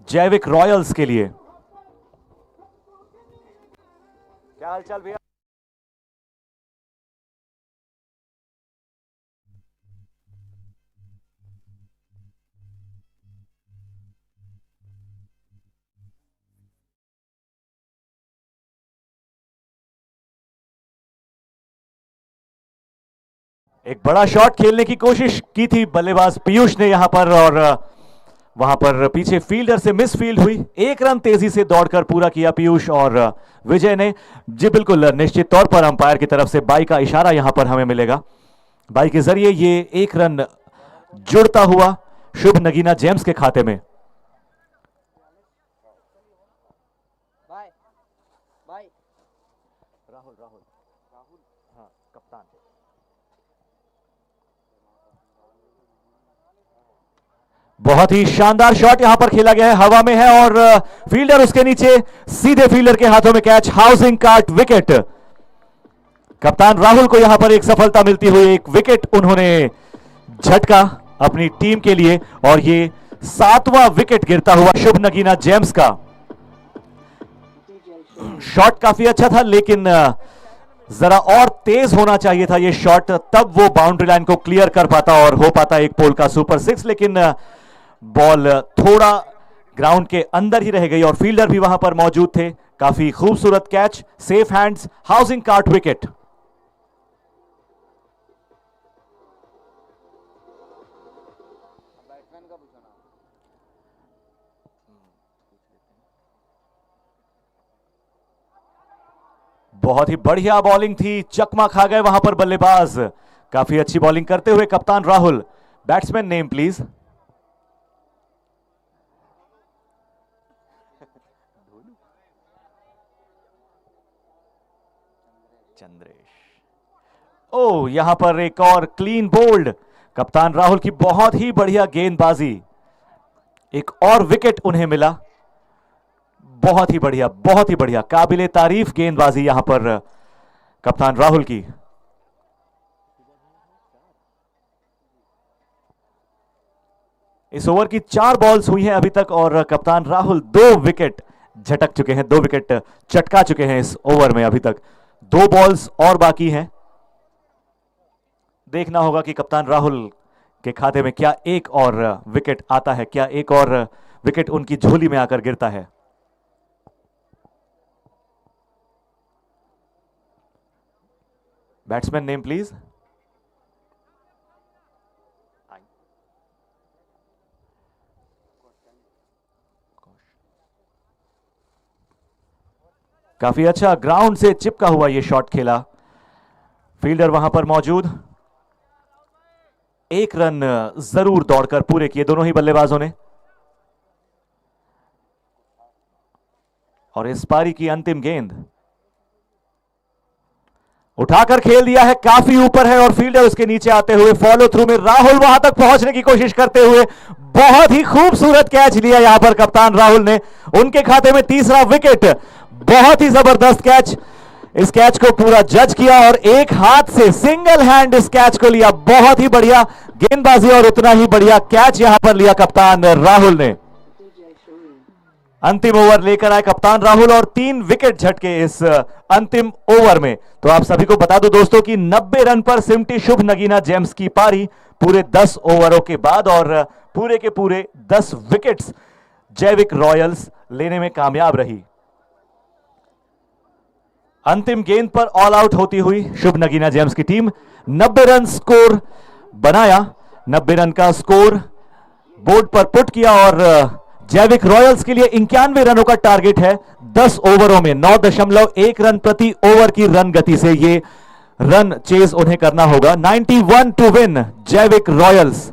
जैविक रॉयल्स के लिए। क्या हालचाल भैया? एक बड़ा शॉट खेलने की कोशिश की थी बल्लेबाज पीयूष ने यहां पर और वहां पर पीछे फील्डर से मिस फील्ड हुई, एक रन तेजी से दौड़कर पूरा किया पीयूष और विजय ने। जी बिल्कुल, निश्चित तौर पर अंपायर की तरफ से बाई का इशारा यहां पर हमें मिलेगा। बाई के जरिए ये एक रन जुड़ता हुआ शुभ नगीना जेम्स के खाते में। राहुल राहुल राहुल हाँ, कप्तान। बहुत ही शानदार शॉट यहां पर खेला गया है, हवा में है और फील्डर उसके नीचे, सीधे फील्डर के हाथों में कैच, हाउसिंग कार्ट विकेट। कप्तान राहुल को यहां पर एक सफलता मिलती हुई, एक विकेट उन्होंने झटका अपनी टीम के लिए और ये 7वां विकेट गिरता हुआ शुभ नगीना जेम्स का। शॉट काफी अच्छा था लेकिन जरा और तेज होना चाहिए था ये शॉट, तब वो बाउंड्री लाइन को क्लियर कर पाता और हो पाता एक पोल का सुपर 6, लेकिन बॉल थोड़ा ग्राउंड के अंदर ही रह गई और फील्डर भी वहां पर मौजूद थे। काफी खूबसूरत catch, safe hands, housing cart wicket. बहुत ही बढ़िया बॉलिंग थी, चकमा खा गए वहां पर बल्लेबाज। काफी अच्छी बॉलिंग करते हुए कप्तान Rahul. Batsman name please. Chandresh. ओ, यहां पर एक और क्लीन बोल्ड। कप्तान राहुल की बहुत ही बढ़िया गेंदबाजी, एक और विकेट उन्हें मिला। बहुत ही बढ़िया, बहुत ही बढ़िया, काबिले तारीफ गेंदबाजी यहां पर कप्तान राहुल की। इस ओवर की 4 बॉल्स हुई हैं अभी तक और कप्तान राहुल 2 विकेट झटक चुके हैं, 2 विकेट चटका चुके हैं इस ओवर में। अभी तक 2 बॉल्स और बाकी हैं। देखना होगा कि कप्तान राहुल के खाते में क्या एक और विकेट आता है, क्या एक और विकेट उनकी झोली में आकर गिरता है। Batsman name please. काफी अच्छा ग्राउंड से चिपका हुआ यह शॉट खेला, फील्डर वहां पर मौजूद। एक रन जरूर दौड़कर पूरे किए दोनों ही बल्लेबाजों ने और इस पारी की अंतिम गेंद उठाकर खेल दिया है, काफी ऊपर है और फील्डर उसके नीचे आते हुए फॉलो थ्रू में राहुल वहां तक पहुंचने की कोशिश करते हुए बहुत ही खूबसूरत कैच लिया यहां पर कप्तान राहुल ने, उनके खाते में तीसरा विकेट। बहुत ही जबरदस्त कैच, इस कैच को पूरा जज किया और एक हाथ से सिंगल हैंड इस कैच को लिया। बहुत ही बढ़िया गेंदबाजी और उतना ही बढ़िया कैच यहां पर लिया कप्तान राहुल ने। अंतिम ओवर लेकर आए कप्तान राहुल और 3 विकेट झटके इस अंतिम ओवर में। तो आप सभी को बता दो दोस्तों कि 90 रन पर सिमटी शुभ नगीना जेम्स की पारी पूरे 10 ओवरों के बाद और पूरे के पूरे 10 विकेट्स जैविक रॉयल्स लेने में कामयाब रही। अंतिम गेंद पर ऑल आउट होती हुई शुभ नगीना जेम्स की टीम 90 रन स्कोर बनाया, 90 रन का स्कोर बोर्ड पर पुट किया और जैविक रॉयल्स के लिए 91 रनों का टारगेट है। 10 ओवरों में 9.1 रन प्रति ओवर की रन गति से ये रन चेज उन्हें करना होगा। 91 टू विन जैविक रॉयल्स।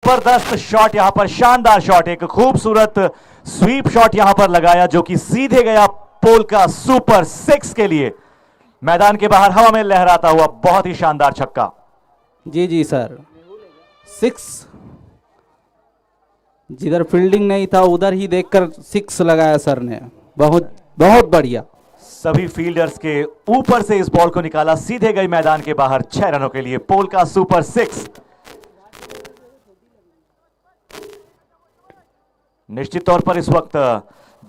जबरदस्त शॉट यहां पर, शानदार शॉट, एक खूबसूरत स्वीप शॉट यहां पर लगाया जो कि सीधे गया पोल का सुपर 6 के लिए, मैदान के बाहर हवा में लहराता हुआ बहुत ही शानदार छक्का। जी जी सर, 6, जिधर फील्डिंग नहीं था उधर ही देखकर 6 लगाया सर ने, बहुत बहुत बढ़िया। सभी फील्डर्स के ऊपर से इस बॉल को निकाला, सीधे गई मैदान के बाहर 6 रनों के लिए, पोल का सुपर 6। निश्चित तौर पर इस वक्त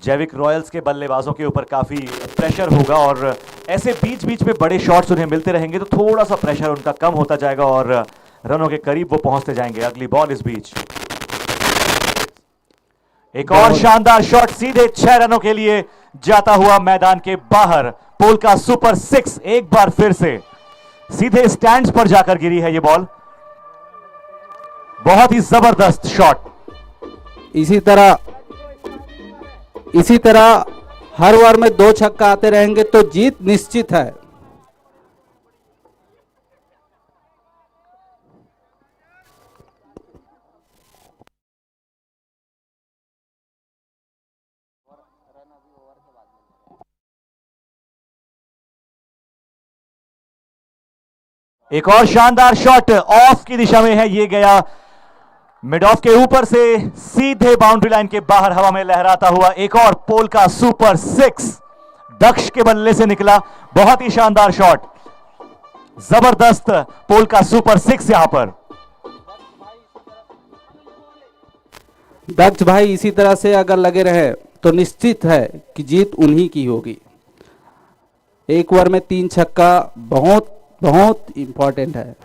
जैविक रॉयल्स के बल्लेबाजों के ऊपर काफी प्रेशर होगा और ऐसे बीच बीच में बड़े शॉट्स उन्हें मिलते रहेंगे तो थोड़ा सा प्रेशर उनका कम होता जाएगा और रनों के करीब वो पहुंचते जाएंगे। अगली बॉल इस बीच, एक और शानदार शॉट, सीधे 6 रनों के लिए जाता हुआ मैदान के बाहर, पोल का सुपर 6। एक बार फिर से सीधे स्टैंड्स पर जाकर गिरी है ये बॉल, बहुत ही जबरदस्त शॉट। इसी तरह हर ओवर में 2 छक्का आते रहेंगे तो जीत निश्चित है। एक और शानदार शॉट ऑफ की दिशा में है, ये गया मिड ऑफ के ऊपर से सीधे बाउंड्री लाइन के बाहर हवा में लहराता हुआ, एक और पोल का सुपर 6 दक्ष के बल्ले से निकला, बहुत ही शानदार शॉट, जबरदस्त पोल का सुपर 6 यहां पर। दक्ष भाई इसी तरह से अगर लगे रहे तो निश्चित है कि जीत उन्हीं की होगी। एक ओवर में 3 छक्का बहुत बहुत इंपॉर्टेंट है।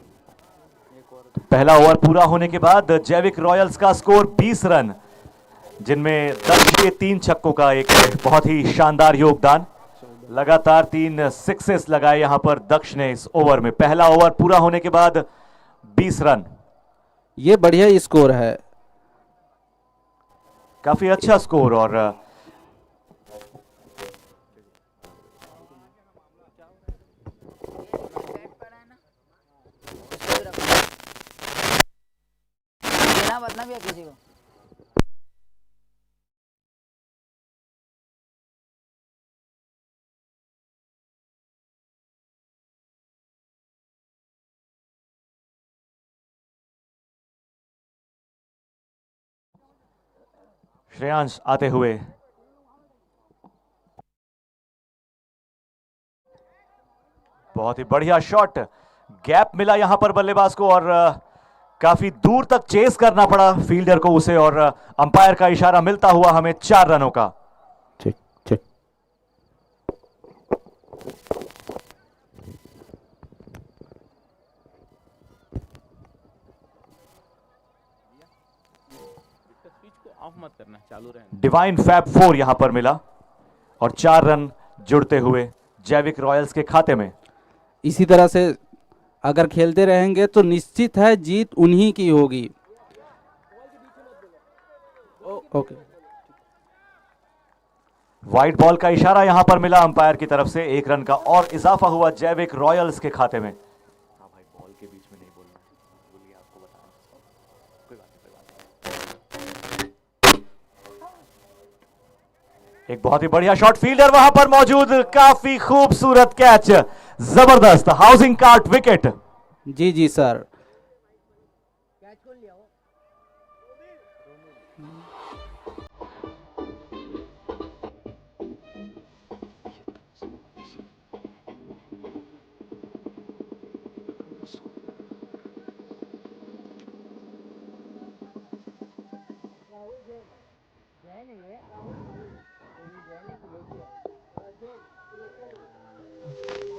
पहला ओवर पूरा होने के बाद जैविक रॉयल्स का स्कोर 20 रन, जिनमें दक्ष के 3 छक्कों का एक बहुत ही शानदार योगदान। लगातार 3 सिक्सेस लगाए यहां पर दक्ष ने इस ओवर में। पहला ओवर पूरा होने के बाद 20 रन, ये बढ़िया स्कोर है, काफी अच्छा स्कोर। और बदना भी है किसी को। श्रेयांश आते हुए, बहुत ही बढ़िया शॉट, गैप मिला यहां पर बल्लेबाज को और काफी दूर तक चेस करना पड़ा फील्डर को उसे, और अंपायर का इशारा मिलता हुआ हमें 4 रनों का। ठीक ठीक। ऑफ मत करना, चालू रहने। डिवाइन फैब 4 यहां पर मिला और 4 रन जुड़ते हुए जैविक रॉयल्स के खाते में। इसी तरह से अगर खेलते रहेंगे तो निश्चित है जीत उन्हीं की होगी। ओके, वाइट बॉल का इशारा यहां पर मिला अंपायर की तरफ से, 1 रन का और इजाफा हुआ जैविक रॉयल्स के खाते में। हाँ भाई, बॉल के बीच में नहीं बोलना, बोलिए, आपको बताना, कोई बात नहीं। एक बहुत ही बढ़िया शॉट, फील्डर वहां पर मौजूद, काफी खूबसूरत कैच, जबरदस्त हाउसिंग कार्ट विकेट। जी जी सर,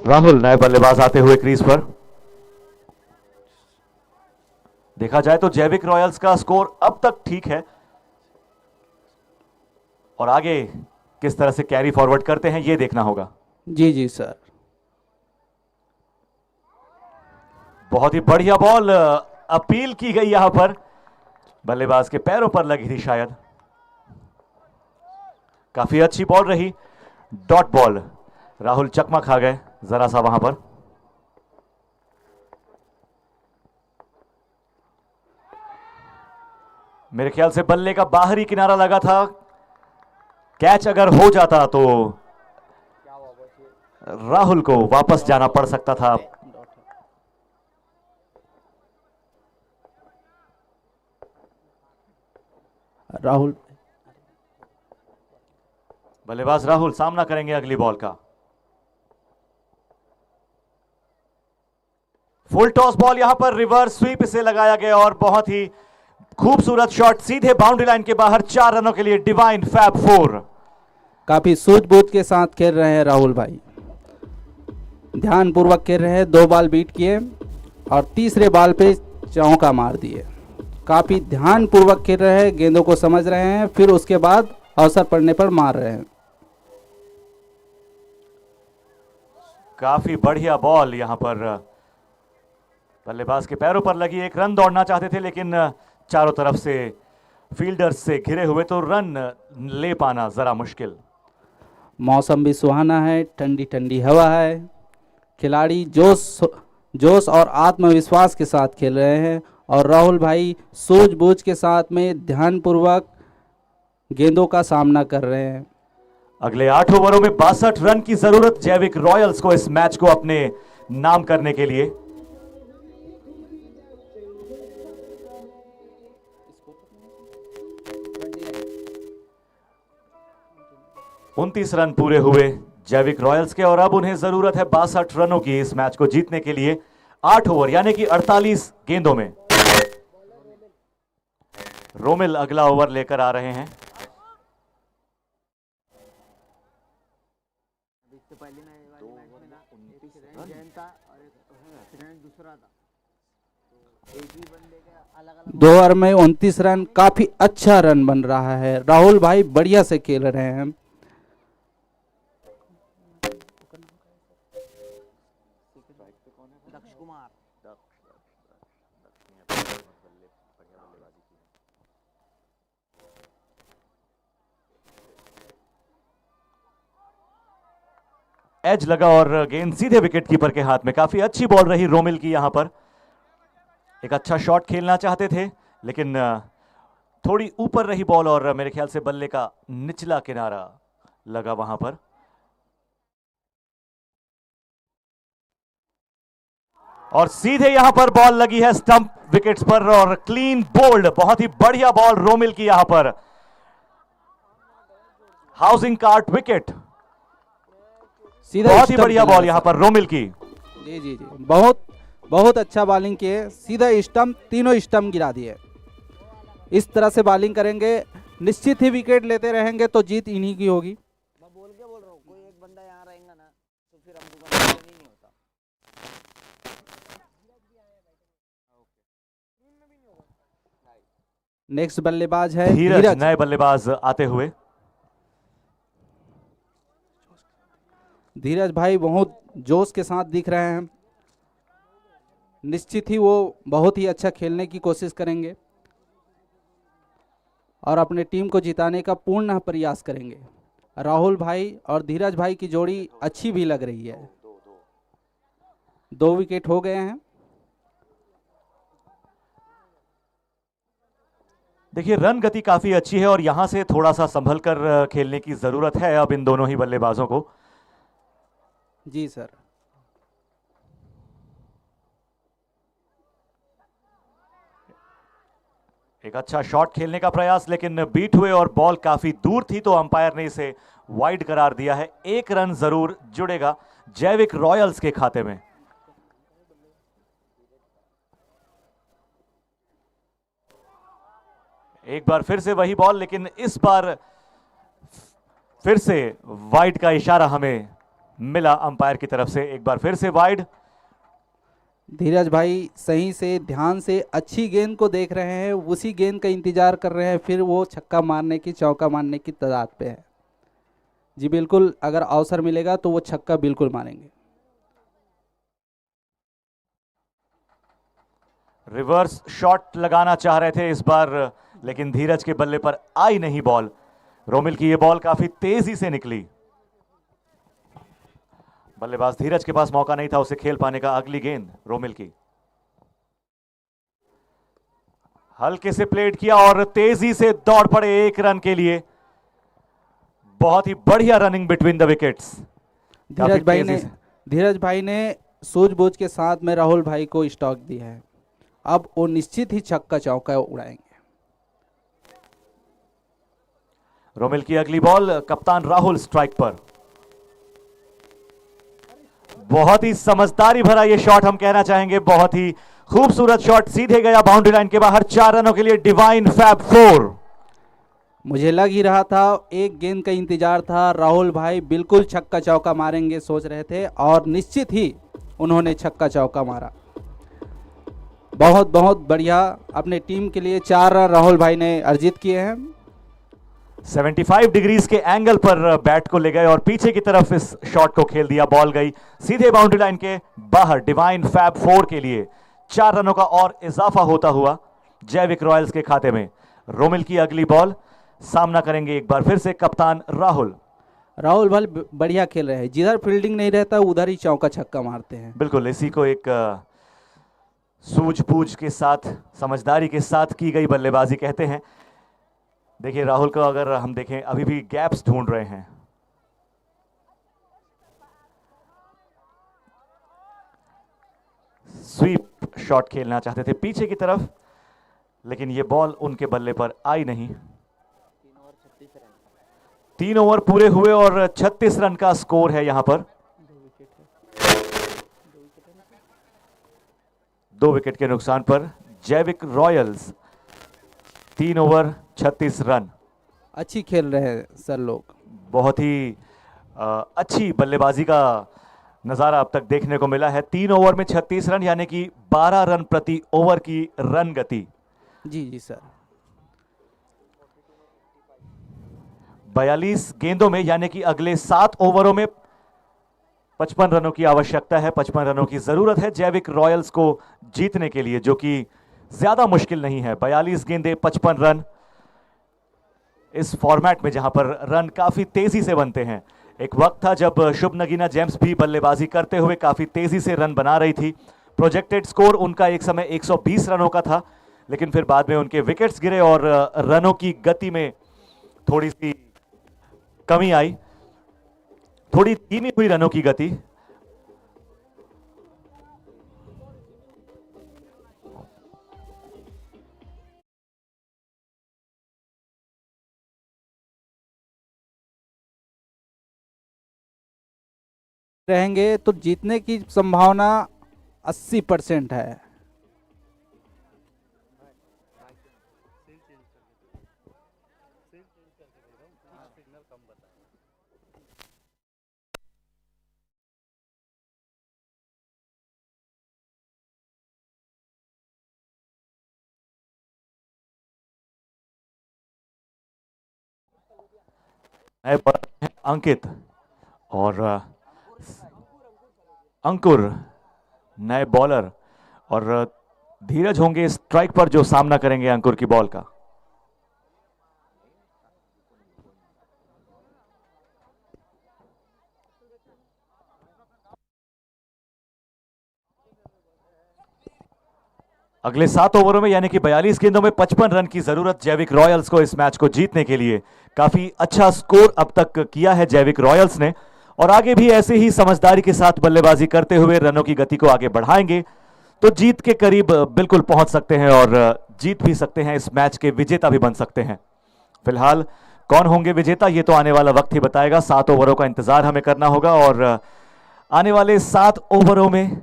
राहुल नए बल्लेबाज आते हुए क्रीज पर। देखा जाए तो जैविक रॉयल्स का स्कोर अब तक ठीक है और आगे किस तरह से कैरी फॉरवर्ड करते हैं ये देखना होगा। जी जी सर, बहुत ही बढ़िया बॉल, अपील की गई यहां पर, बल्लेबाज के पैरों पर लगी थी शायद, काफी अच्छी बॉल रही, डॉट बॉल। राहुल चकमा खा गए जरा सा वहां पर। मेरे ख्याल से बल्ले का बाहरी किनारा लगा था, कैच अगर हो जाता तो राहुल को वापस जाना पड़ सकता था। राहुल बल्लेबाज राहुल सामना करेंगे अगली बॉल का। फुल टॉस बॉल, यहां पर रिवर्स स्वीप इसे लगाया गया और बहुत ही खूबसूरत शॉट सीधे बाउंड्री लाइन के बाहर 4 रनों के लिए डिवाइन फैब 4। काफी सूझबूझ के साथ खेल रहे हैं राहुल भाई, ध्यानपूर्वक खेल रहे हैं। 2 बॉल बीट किए और तीसरे बॉल पे चौका मार दिए। काफी ध्यानपूर्वक खेल रहे हैं, गेंदों को समझ रहे हैं, फिर उसके बाद अवसर पड़ने पर मार रहे हैं। काफी बढ़िया बॉल, यहां पर बल्लेबाज के पैरों पर लगी। 1 रन दौड़ना चाहते थे लेकिन चारों तरफ से फील्डर्स से घिरे हुए तो रन ले पाना जरा मुश्किल। मौसम भी सुहाना है, ठंडी ठंडी हवा है, खिलाड़ी जोश और आत्मविश्वास के साथ खेल रहे हैं और राहुल भाई सूझबूझ के साथ में ध्यानपूर्वक गेंदों का सामना कर रहे हैं। अगले 8 ओवरों में 62 रन की जरूरत जैविक रॉयल्स को इस मैच को अपने नाम करने के लिए। उनतीस रन पूरे हुए जैविक रॉयल्स के और अब उन्हें जरूरत है 62 रनों की इस मैच को जीतने के लिए। 8 ओवर यानी कि 48 गेंदों में। रोमिल अगला ओवर लेकर आ रहे हैं। दो ओवर में 29 रन, काफी अच्छा रन बन रहा है। राहुल भाई बढ़िया से खेल रहे हैं। एज लगा और गेंद सीधे विकेट कीपर के हाथ में। काफी अच्छी बॉल रही रोमिल की। यहां पर एक अच्छा शॉट खेलना चाहते थे लेकिन थोड़ी ऊपर रही बॉल और मेरे ख्याल से बल्ले का निचला किनारा लगा वहां पर। और सीधे यहां पर बॉल लगी है स्टंप विकेट्स पर और क्लीन बोल्ड। बहुत ही बढ़िया बॉल रोमिल की यहां पर। हाउसिंग कार्ट विकेट, बहुत ही बढ़िया बॉल यहां पर रोमिल की। जी जी जी, बहुत अच्छा बॉलिंग किए। सीधा स्टंप, तीनों स्टंप गिरा दिए। इस तरह से बॉलिंग करेंगे, निश्चित ही विकेट लेते रहेंगे तो जीत इन्हीं की होगी। मैं बोल रहा हूँ, कोई एक बंदा यहाँ रहेगा ना तो फिर हमको कंफ्यूजन ही नहीं होता। नेक्स्ट बल्लेबाज है धीरज, धीरज। नए बल्लेबाज आते हुए। धीरज भाई बहुत जोश के साथ दिख रहे हैं। निश्चित ही वो बहुत ही अच्छा खेलने की कोशिश करेंगे और अपने टीम को जिताने का पूर्ण प्रयास करेंगे। राहुल भाई और धीरज भाई की जोड़ी अच्छी भी लग रही है। 2 विकेट हो गए हैं। देखिए रन गति काफी अच्छी है और यहां से थोड़ा सा संभल कर खेलने की जरूरत है अब इन दोनों ही बल्लेबाजों को। जी सर। एक अच्छा शॉट खेलने का प्रयास लेकिन बीट हुए और बॉल काफी दूर थी तो अंपायर ने इसे वाइड करार दिया है। 1 रन जरूर जुड़ेगा जैविक रॉयल्स के खाते में। एक बार फिर से वही बॉल लेकिन इस बार फिर से वाइड का इशारा हमें मिला अंपायर की तरफ से। एक बार फिर से वाइड। धीरज भाई सही से ध्यान से अच्छी गेंद को देख रहे हैं, उसी गेंद का इंतजार कर रहे हैं, फिर वो छक्का मारने की, चौका मारने की तदाद पे है। जी बिल्कुल, अगर अवसर मिलेगा तो वो छक्का बिल्कुल मारेंगे। रिवर्स शॉट लगाना चाह रहे थे इस बार लेकिन धीरज के बल्ले पर आई नहीं बॉल। रोमिल की ये बॉल काफी तेजी से निकली। बल्लेबाज धीरज के पास मौका नहीं था उसे खेल पाने का। अगली गेंद रोमिल की। हल्के से प्लेट किया और तेजी से दौड़ पड़े एक रन के लिए। बहुत ही बढ़िया रनिंग बिटवीन द विकेट्स। धीरज भाई ने सूझबूझ के साथ में राहुल भाई को स्टॉक दिया है। अब वो निश्चित ही छक्का चौका उड़ाएंगे। रोमिल की अगली बॉल, कप्तान राहुल स्ट्राइक पर। बहुत ही समझदारी भरा ये शॉट हम कहना चाहेंगे, बहुत ही खूबसूरत शॉट, सीधे गया बाउंड्री लाइन के बाहर। 4 रनों के लिए डिवाइन फैब 4। मुझे लग ही रहा था, एक गेंद का इंतजार था, राहुल भाई बिल्कुल छक्का चौका मारेंगे सोच रहे थे और निश्चित ही उन्होंने छक्का चौका मारा। बहुत बहुत बढ़िया, अपने टीम के लिए 4 रन राहुल भाई ने अर्जित किए हैं। 75 डिग्रीज के एंगल पर बैट को ले गए और पीछे की तरफ इस शॉट को खेल दिया। बॉल गई सीधे बाउंड्री लाइन के बाहर। डिवाइन फैब 4 के लिए 4 रनों का और इजाफा होता हुआ जैविक रॉयल्स के खाते में। रोमिल की अगली बॉल, सामना करेंगे एक बार फिर से कप्तान राहुल। राहुल भाई बढ़िया खेल रहे हैं, जिधर फील्डिंग नहीं रहता उधर ही चौका छक्का मारते हैं। बिल्कुल, इसी को एक सूझबूझ के साथ, समझदारी के साथ की गई बल्लेबाजी कहते हैं। देखिए राहुल को अगर हम देखें, अभी भी गैप्स ढूंढ रहे हैं। स्वीप शॉट खेलना चाहते थे पीछे की तरफ, लेकिन यह बॉल उनके बल्ले पर आई नहीं। 3 ओवर पूरे हुए और 36 रन का स्कोर है यहां पर। 2 विकेट के नुकसान पर जैविक रॉयल्स 3 ओवर 36 रन। अच्छी खेल रहे हैं सर लोग। बहुत ही अच्छी बल्लेबाजी का नज़ारा अब तक देखने को मिला है। 3 ओवर में 36 रन, यानी कि 12 रन प्रति ओवर की रन गति। जी जी सर। 42 गेंदों में, यानी कि अगले 7 ओवरों में 55 रनों की आवश्यकता है। 55 रनों की जरूरत है जैविक रॉयल्स को जीतने के लिए, जो कि ज्यादा मुश्किल नहीं है। 42 गेंदें 55 रन, इस फॉर्मेट में जहां पर रन काफी तेजी से बनते हैं। एक वक्त था जब शुभ नगीना जेम्स भी बल्लेबाजी करते हुए काफी तेजी से रन बना रही थी। प्रोजेक्टेड स्कोर उनका एक समय 120 रनों का था, लेकिन फिर बाद में उनके विकेट्स गिरे और रनों की गति में थोड़ी सी कमी आई, थोड़ी धीमी हुई रनों की गति। रहेंगे तो जीतने की संभावना 80% है। अंकित और अंकुर नए बॉलर, और धीरज होंगे स्ट्राइक पर जो सामना करेंगे अंकुर की बॉल का। अगले 7 ओवरों में, यानी कि 42 गेंदों में 55 रन की जरूरत जैविक रॉयल्स को इस मैच को जीतने के लिए। काफी अच्छा स्कोर अब तक किया है जैविक रॉयल्स ने, और आगे भी ऐसे ही समझदारी के साथ बल्लेबाजी करते हुए रनों की गति को आगे बढ़ाएंगे तो जीत के करीब बिल्कुल पहुंच सकते हैं और जीत भी सकते हैं, इस मैच के विजेता भी बन सकते हैं। फिलहाल कौन होंगे विजेता, ये तो आने वाला वक्त ही बताएगा। 7 ओवरों का इंतजार हमें करना होगा और आने वाले 7 ओवरों में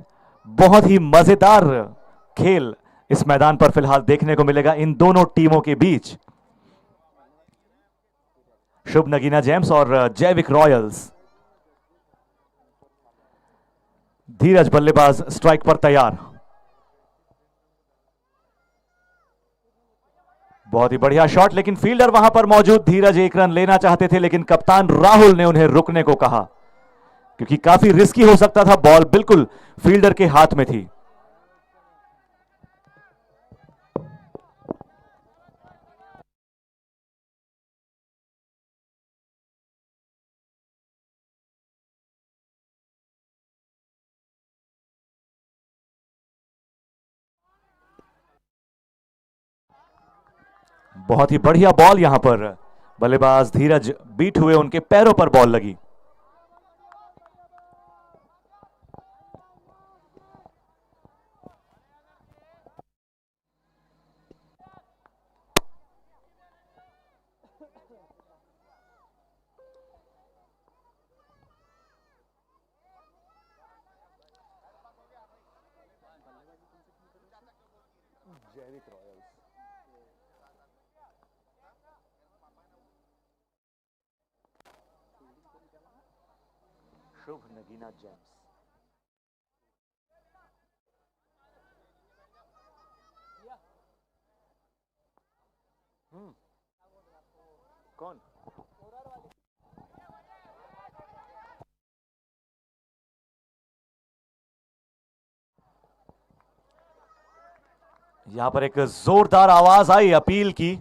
बहुत ही मजेदार खेल इस मैदान पर फिलहाल देखने को मिलेगा इन दोनों टीमों के बीच। शुभ नगीना जेम्स और जैविक रॉयल्स। धीरज बल्लेबाज स्ट्राइक पर तैयार। बहुत ही बढ़िया शॉट, लेकिन फील्डर वहां पर मौजूद। धीरज 1 रन लेना चाहते थे, लेकिन कप्तान राहुल ने उन्हें रुकने को कहा, क्योंकि काफी रिस्की हो सकता था। बॉल बिल्कुल फील्डर के हाथ में थी। बहुत ही बढ़िया बॉल यहां पर, बल्लेबाज धीरज बीट हुए, उनके पैरों पर बॉल लगी। शुभ नगीना जेम्स। कौन? यहां पर एक जोरदार आवाज आई अपील की।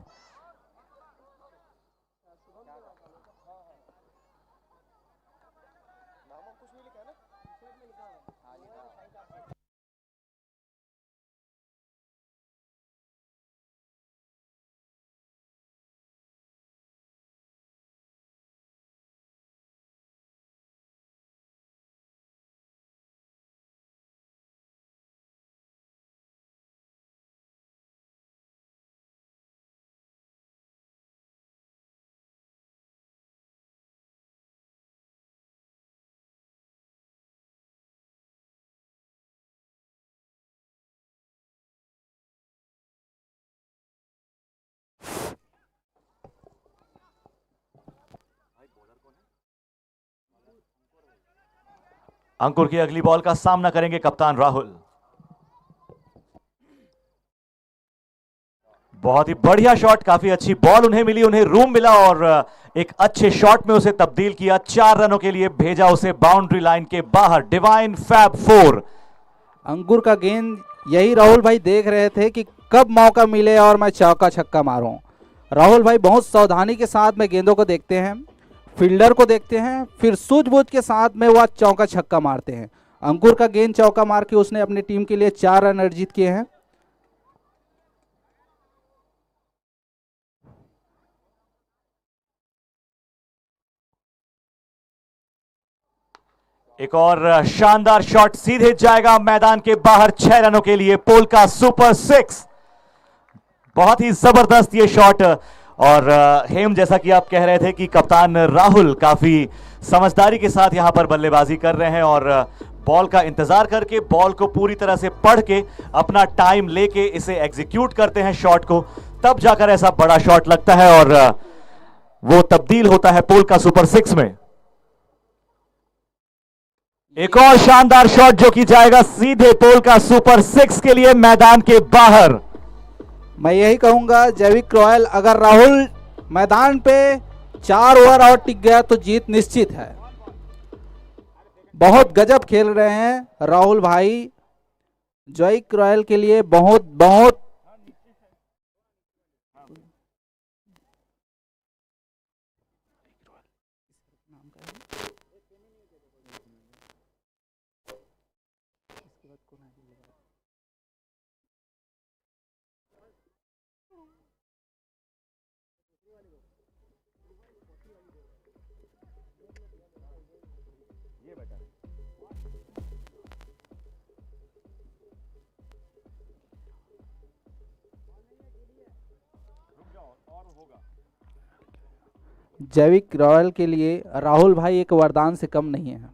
अंकुर की अगली बॉल का सामना करेंगे कप्तान राहुल। बहुत ही बढ़िया शॉट, काफी अच्छी बॉल उन्हें मिली, उन्हें रूम मिला और एक अच्छे शॉट में उसे तब्दील किया। 4 रनों के लिए भेजा उसे बाउंड्री लाइन के बाहर। Divine fab 4। अंकुर का गेंद यही राहुल भाई देख रहे थे कि कब मौका मिले और मैं चौका छक्का मारूं। राहुल भाई बहुत सावधानी के साथ में गेंदों को देखते हैं, फील्डर को देखते हैं, फिर सूझबूझ के साथ में वह चौका छक्का मारते हैं। अंकुर का गेंद चौका मार के उसने अपनी टीम के लिए 4 रन अर्जित किए हैं। एक और शानदार शॉट सीधे जाएगा मैदान के बाहर। 6 रनों के लिए पोलका सुपर 6। बहुत ही जबरदस्त ये शॉट। और हेम, जैसा कि आप कह रहे थे कि कप्तान राहुल काफी समझदारी के साथ यहां पर बल्लेबाजी कर रहे हैं और बॉल का इंतजार करके, बॉल को पूरी तरह से पढ़ के, अपना टाइम लेके इसे एग्जीक्यूट करते हैं शॉट को, तब जाकर ऐसा बड़ा शॉट लगता है और वो तब्दील होता है पोलका सुपर 6 में। एक और शानदार शॉट जो कि जाएगा सीधे पोलका सुपर 6 के लिए मैदान के बाहर। मैं यही कहूंगा जैविक रॉयल, अगर राहुल मैदान पे 4 ओवर और टिक गया तो जीत निश्चित है। बहुत गजब खेल रहे हैं राहुल भाई, जैविक रॉयल के लिए बहुत बहुत जैविक रॉयल के लिए राहुल भाई एक वरदान से कम नहीं है।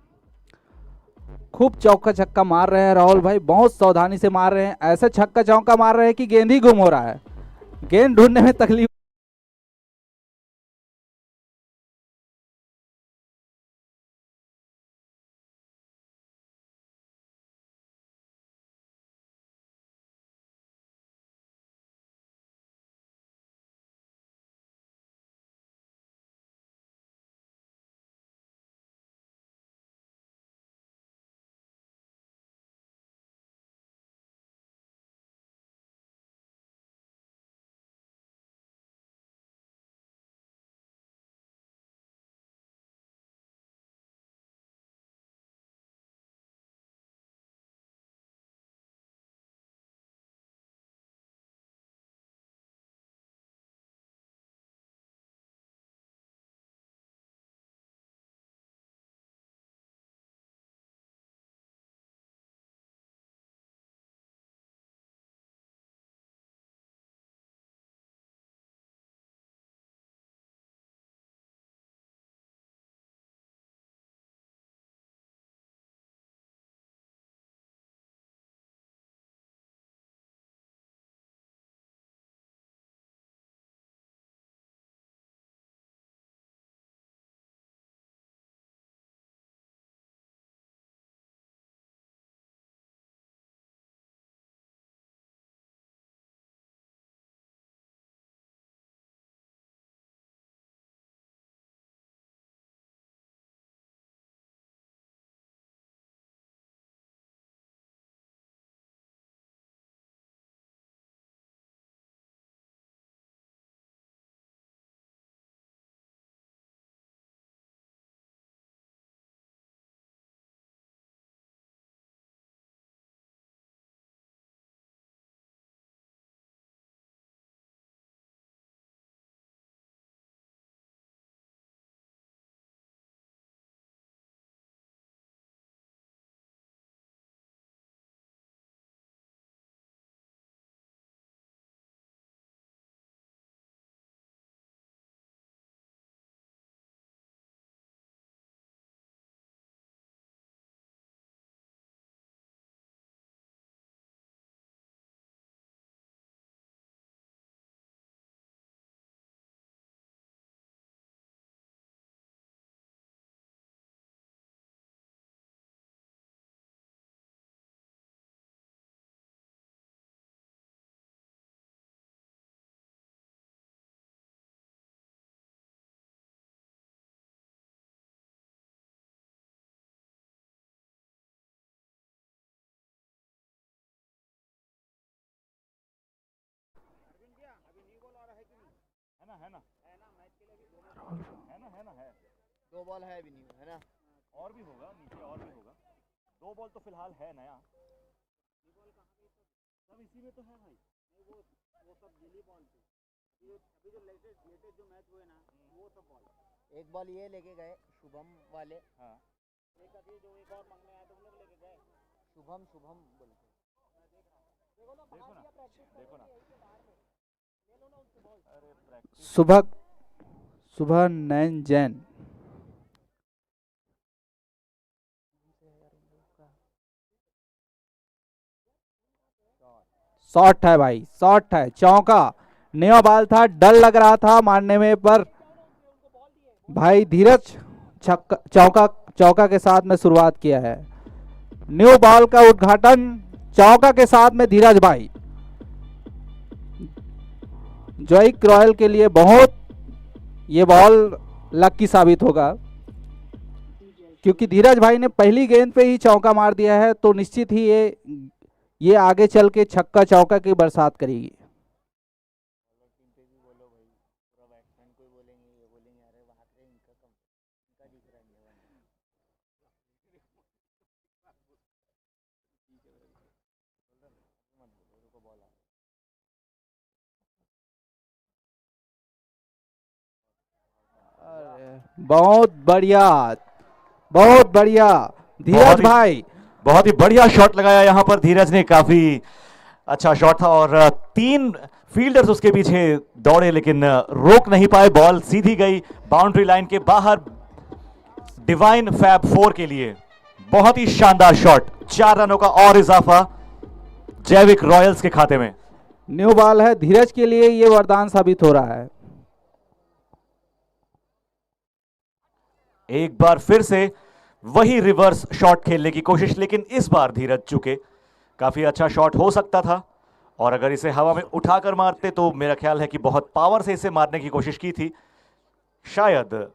खूब चौका छक्का मार रहे हैं राहुल भाई, बहुत सावधानी से मार रहे हैं, ऐसे छक्का चौका मार रहे हैं कि गेंद ही गुम हो रहा है, गेंद ढूंढने में तकलीफ 2 बॉल है भी नहीं है ना। और भी होगा नीचे, और भी होगा। 2 बॉल तो फिलहाल है नया। सब इसी में तो है भाई। वो सब दिल्ली बॉल थे। अभी जो लेटेस्ट जो मैच हुए ना वो सब बॉल। एक बॉल ये लेके गए शुभम वाले। हाँ। एक अभी जो एक और मांगने आए तो वो लोग लेके गए शुभम बोल के। देखो ना। अरे प्रैक्टिस। सुबह नैन जैन। शॉट है भाई, शॉट है, चौका। नया बॉल था, डर लग रहा था मारने में, पर भाई धीरज चौका के साथ में शुरुआत किया है। न्यू बॉल का उद्घाटन चौका के साथ में धीरज भाई। जॉइक रॉयल के लिए बहुत ये बॉल लकी साबित होगा, क्योंकि धीरज भाई ने पहली गेंद पे ही चौका मार दिया है, तो निश्चित ही ये आगे चल के छक्का चौका की बरसात करेगी। बहुत बढ़िया, बहुत बढ़िया धीरज भाई। बहुत ही बढ़िया शॉट लगाया यहाँ पर धीरज ने। काफी अच्छा शॉट था और 3 फील्डर्स उसके पीछे दौड़े लेकिन रोक नहीं पाए। बॉल सीधी गई बाउंड्री लाइन के बाहर डिवाइन फैब 4 के लिए। बहुत ही शानदार शॉट। 4 रनों का और इजाफा जैविक रॉयल्स के खाते में। न्यू बॉल है, धीरज के लिए ये वरदान साबित हो रहा है। एक बार फिर से वही रिवर्स शॉट खेलने की कोशिश, लेकिन इस बार धीरज चुके। काफी अच्छा शॉट हो सकता था और अगर इसे हवा में उठाकर मारते तो मेरा ख्याल है कि बहुत पावर से इसे मारने की कोशिश की थी। शायद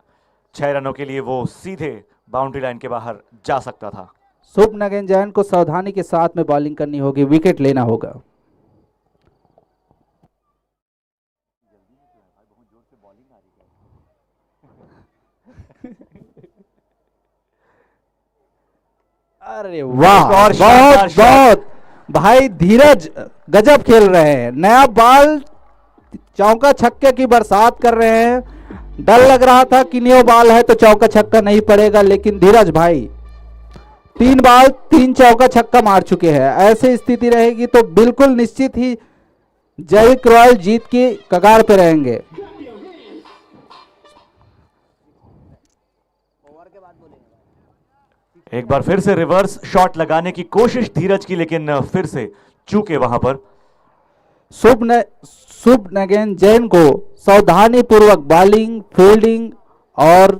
6 रनों के लिए वो सीधे बाउंड्री लाइन के बाहर जा सकता था। शुभ नगेन जैन को सावधानी के साथ में बॉलिंग करनी होगी, विकेट लेना होगा। अरे वाह, बहुत बहुत भाई धीरज गजब खेल रहे हैं। नया बॉल चौका छक्के की बरसात कर रहे हैं। डर लग रहा था कि न्यू बॉल है तो चौका छक्का नहीं पड़ेगा, लेकिन धीरज भाई 3 बॉल 3 चौका छक्का मार चुके हैं। ऐसी स्थिति रहेगी तो बिल्कुल निश्चित ही जैविक रॉयल जीत की कगार पे रहेंगे। एक बार फिर से रिवर्स शॉट लगाने की कोशिश धीरज की, लेकिन फिर से चूके वहां पर। शुभ नगेन जैन को सावधानी पूर्वक बॉलिंग, फील्डिंग और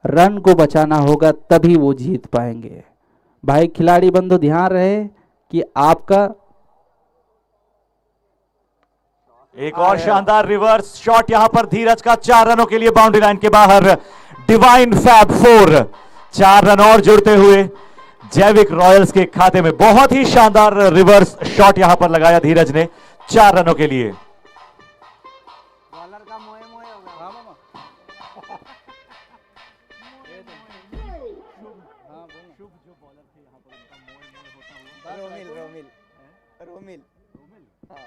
रन को बचाना होगा, तभी वो जीत पाएंगे। भाई खिलाड़ी बंधु ध्यान रहे कि आपका एक और शानदार रिवर्स शॉट यहां पर धीरज का। 4 रनों के लिए बाउंड्री लाइन के बाहर डिवाइन फैब 4। 4 रन और जुड़ते हुए जैविक रॉयल्स के खाते में। बहुत ही शानदार रिवर्स शॉट यहां पर लगाया धीरज ने 4 रनों के लिए। बॉलर का मोए मोए हो गया। रोमिल हाँ।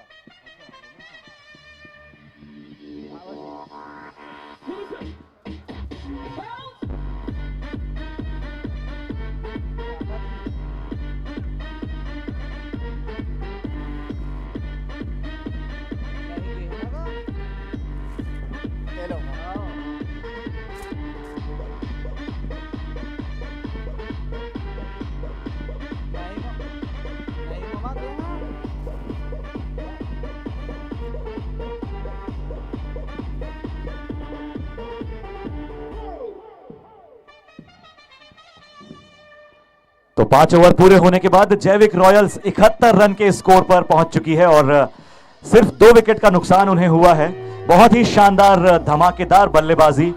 तो 5 ओवर पूरे होने के बाद जैविक रॉयल्स 71 रन के स्कोर पर पहुंच चुकी है और सिर्फ 2 विकेट का नुकसान उन्हें हुआ है। बहुत ही शानदार धमाकेदार बल्लेबाजी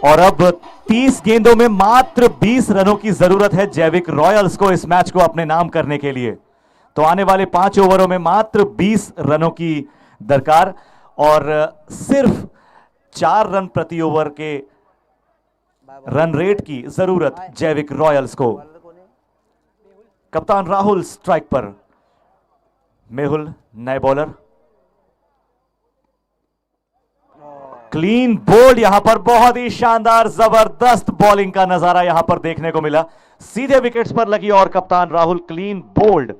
और अब 30 गेंदों में मात्र 20 रनों की जरूरत है जैविक रॉयल्स को इस मैच को अपने नाम करने के लिए। तो आने वाले 5 ओवरों में मात्र 20 रनों की दरकार और सिर्फ 4 रन प्रति ओवर के रन रेट की जरूरत जैविक रॉयल्स को। बॉलर कौन है? कप्तान राहुल स्ट्राइक पर, मेहुल नए बॉलर। क्लीन बोल्ड, यहां पर बहुत ही शानदार जबरदस्त बॉलिंग का नजारा यहां पर देखने को मिला। सीधे विकेट्स पर लगी और कप्तान राहुल क्लीन बोल्ड।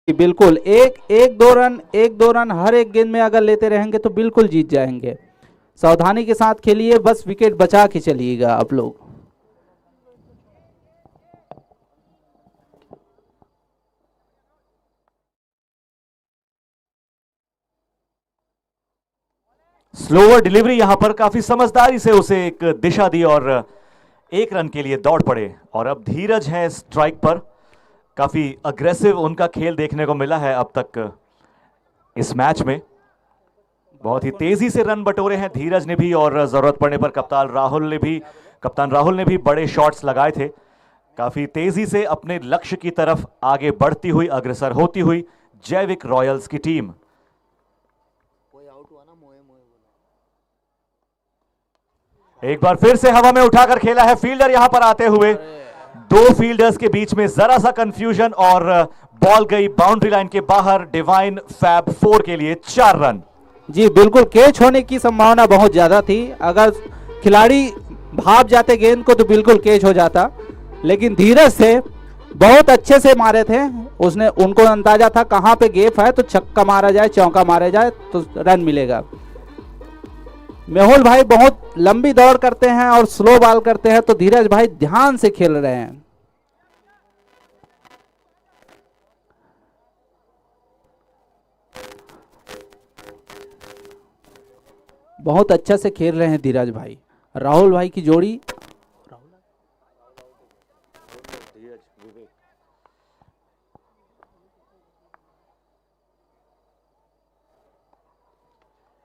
बिल्कुल एक दो रन हर एक गेंद में अगर लेते रहेंगे तो बिल्कुल जीत जाएंगे। सावधानी के साथ खेलिए, बस विकेट बचा के चलिएगा आप लोग। स्लोअर डिलीवरी, यहां पर काफी समझदारी से उसे एक दिशा दी और एक रन के लिए दौड़ पड़े। और अब धीरज है स्ट्राइक पर। काफी अग्रेसिव उनका खेल देखने को मिला है अब तक इस मैच में। बहुत ही तेजी से रन बटोरे हैं धीरज ने भी, और जरूरत पड़ने पर कप्तान राहुल ने भी बड़े शॉट्स लगाए थे। काफी तेजी से अपने लक्ष्य की तरफ आगे बढ़ती हुई, अग्रसर होती हुई जैविक रॉयल्स की टीम। कोई आउट हुआ ना, मोए मोए बोला। एक बार फिर से हवा में उठाकर खेला है फील्डर यहां पर आते हुए। दो फील्डर्स के बीच में जरा सा कंफ्यूजन और बॉल गई बाउंड्री लाइन के बाहर। डिवाइन फैब 4 के लिए 4 रन। जी बिल्कुल, कैच होने की संभावना बहुत ज्यादा थी। अगर खिलाड़ी भाग जाते गेंद को तो बिल्कुल कैच हो जाता, लेकिन धीरज से बहुत अच्छे से मारे थे। उसने, उनको अंदाजा था कहां पे गैप है, तो छक्का मारा जाए, चौका मारा जाए तो रन मिलेगा। मेहुल भाई बहुत लंबी दौड़ करते हैं और स्लो बॉल करते हैं, तो धीरज भाई ध्यान से खेल रहे हैं। बहुत अच्छा से खेल रहे हैं धीरज भाई। राहुल भाई की जोड़ी,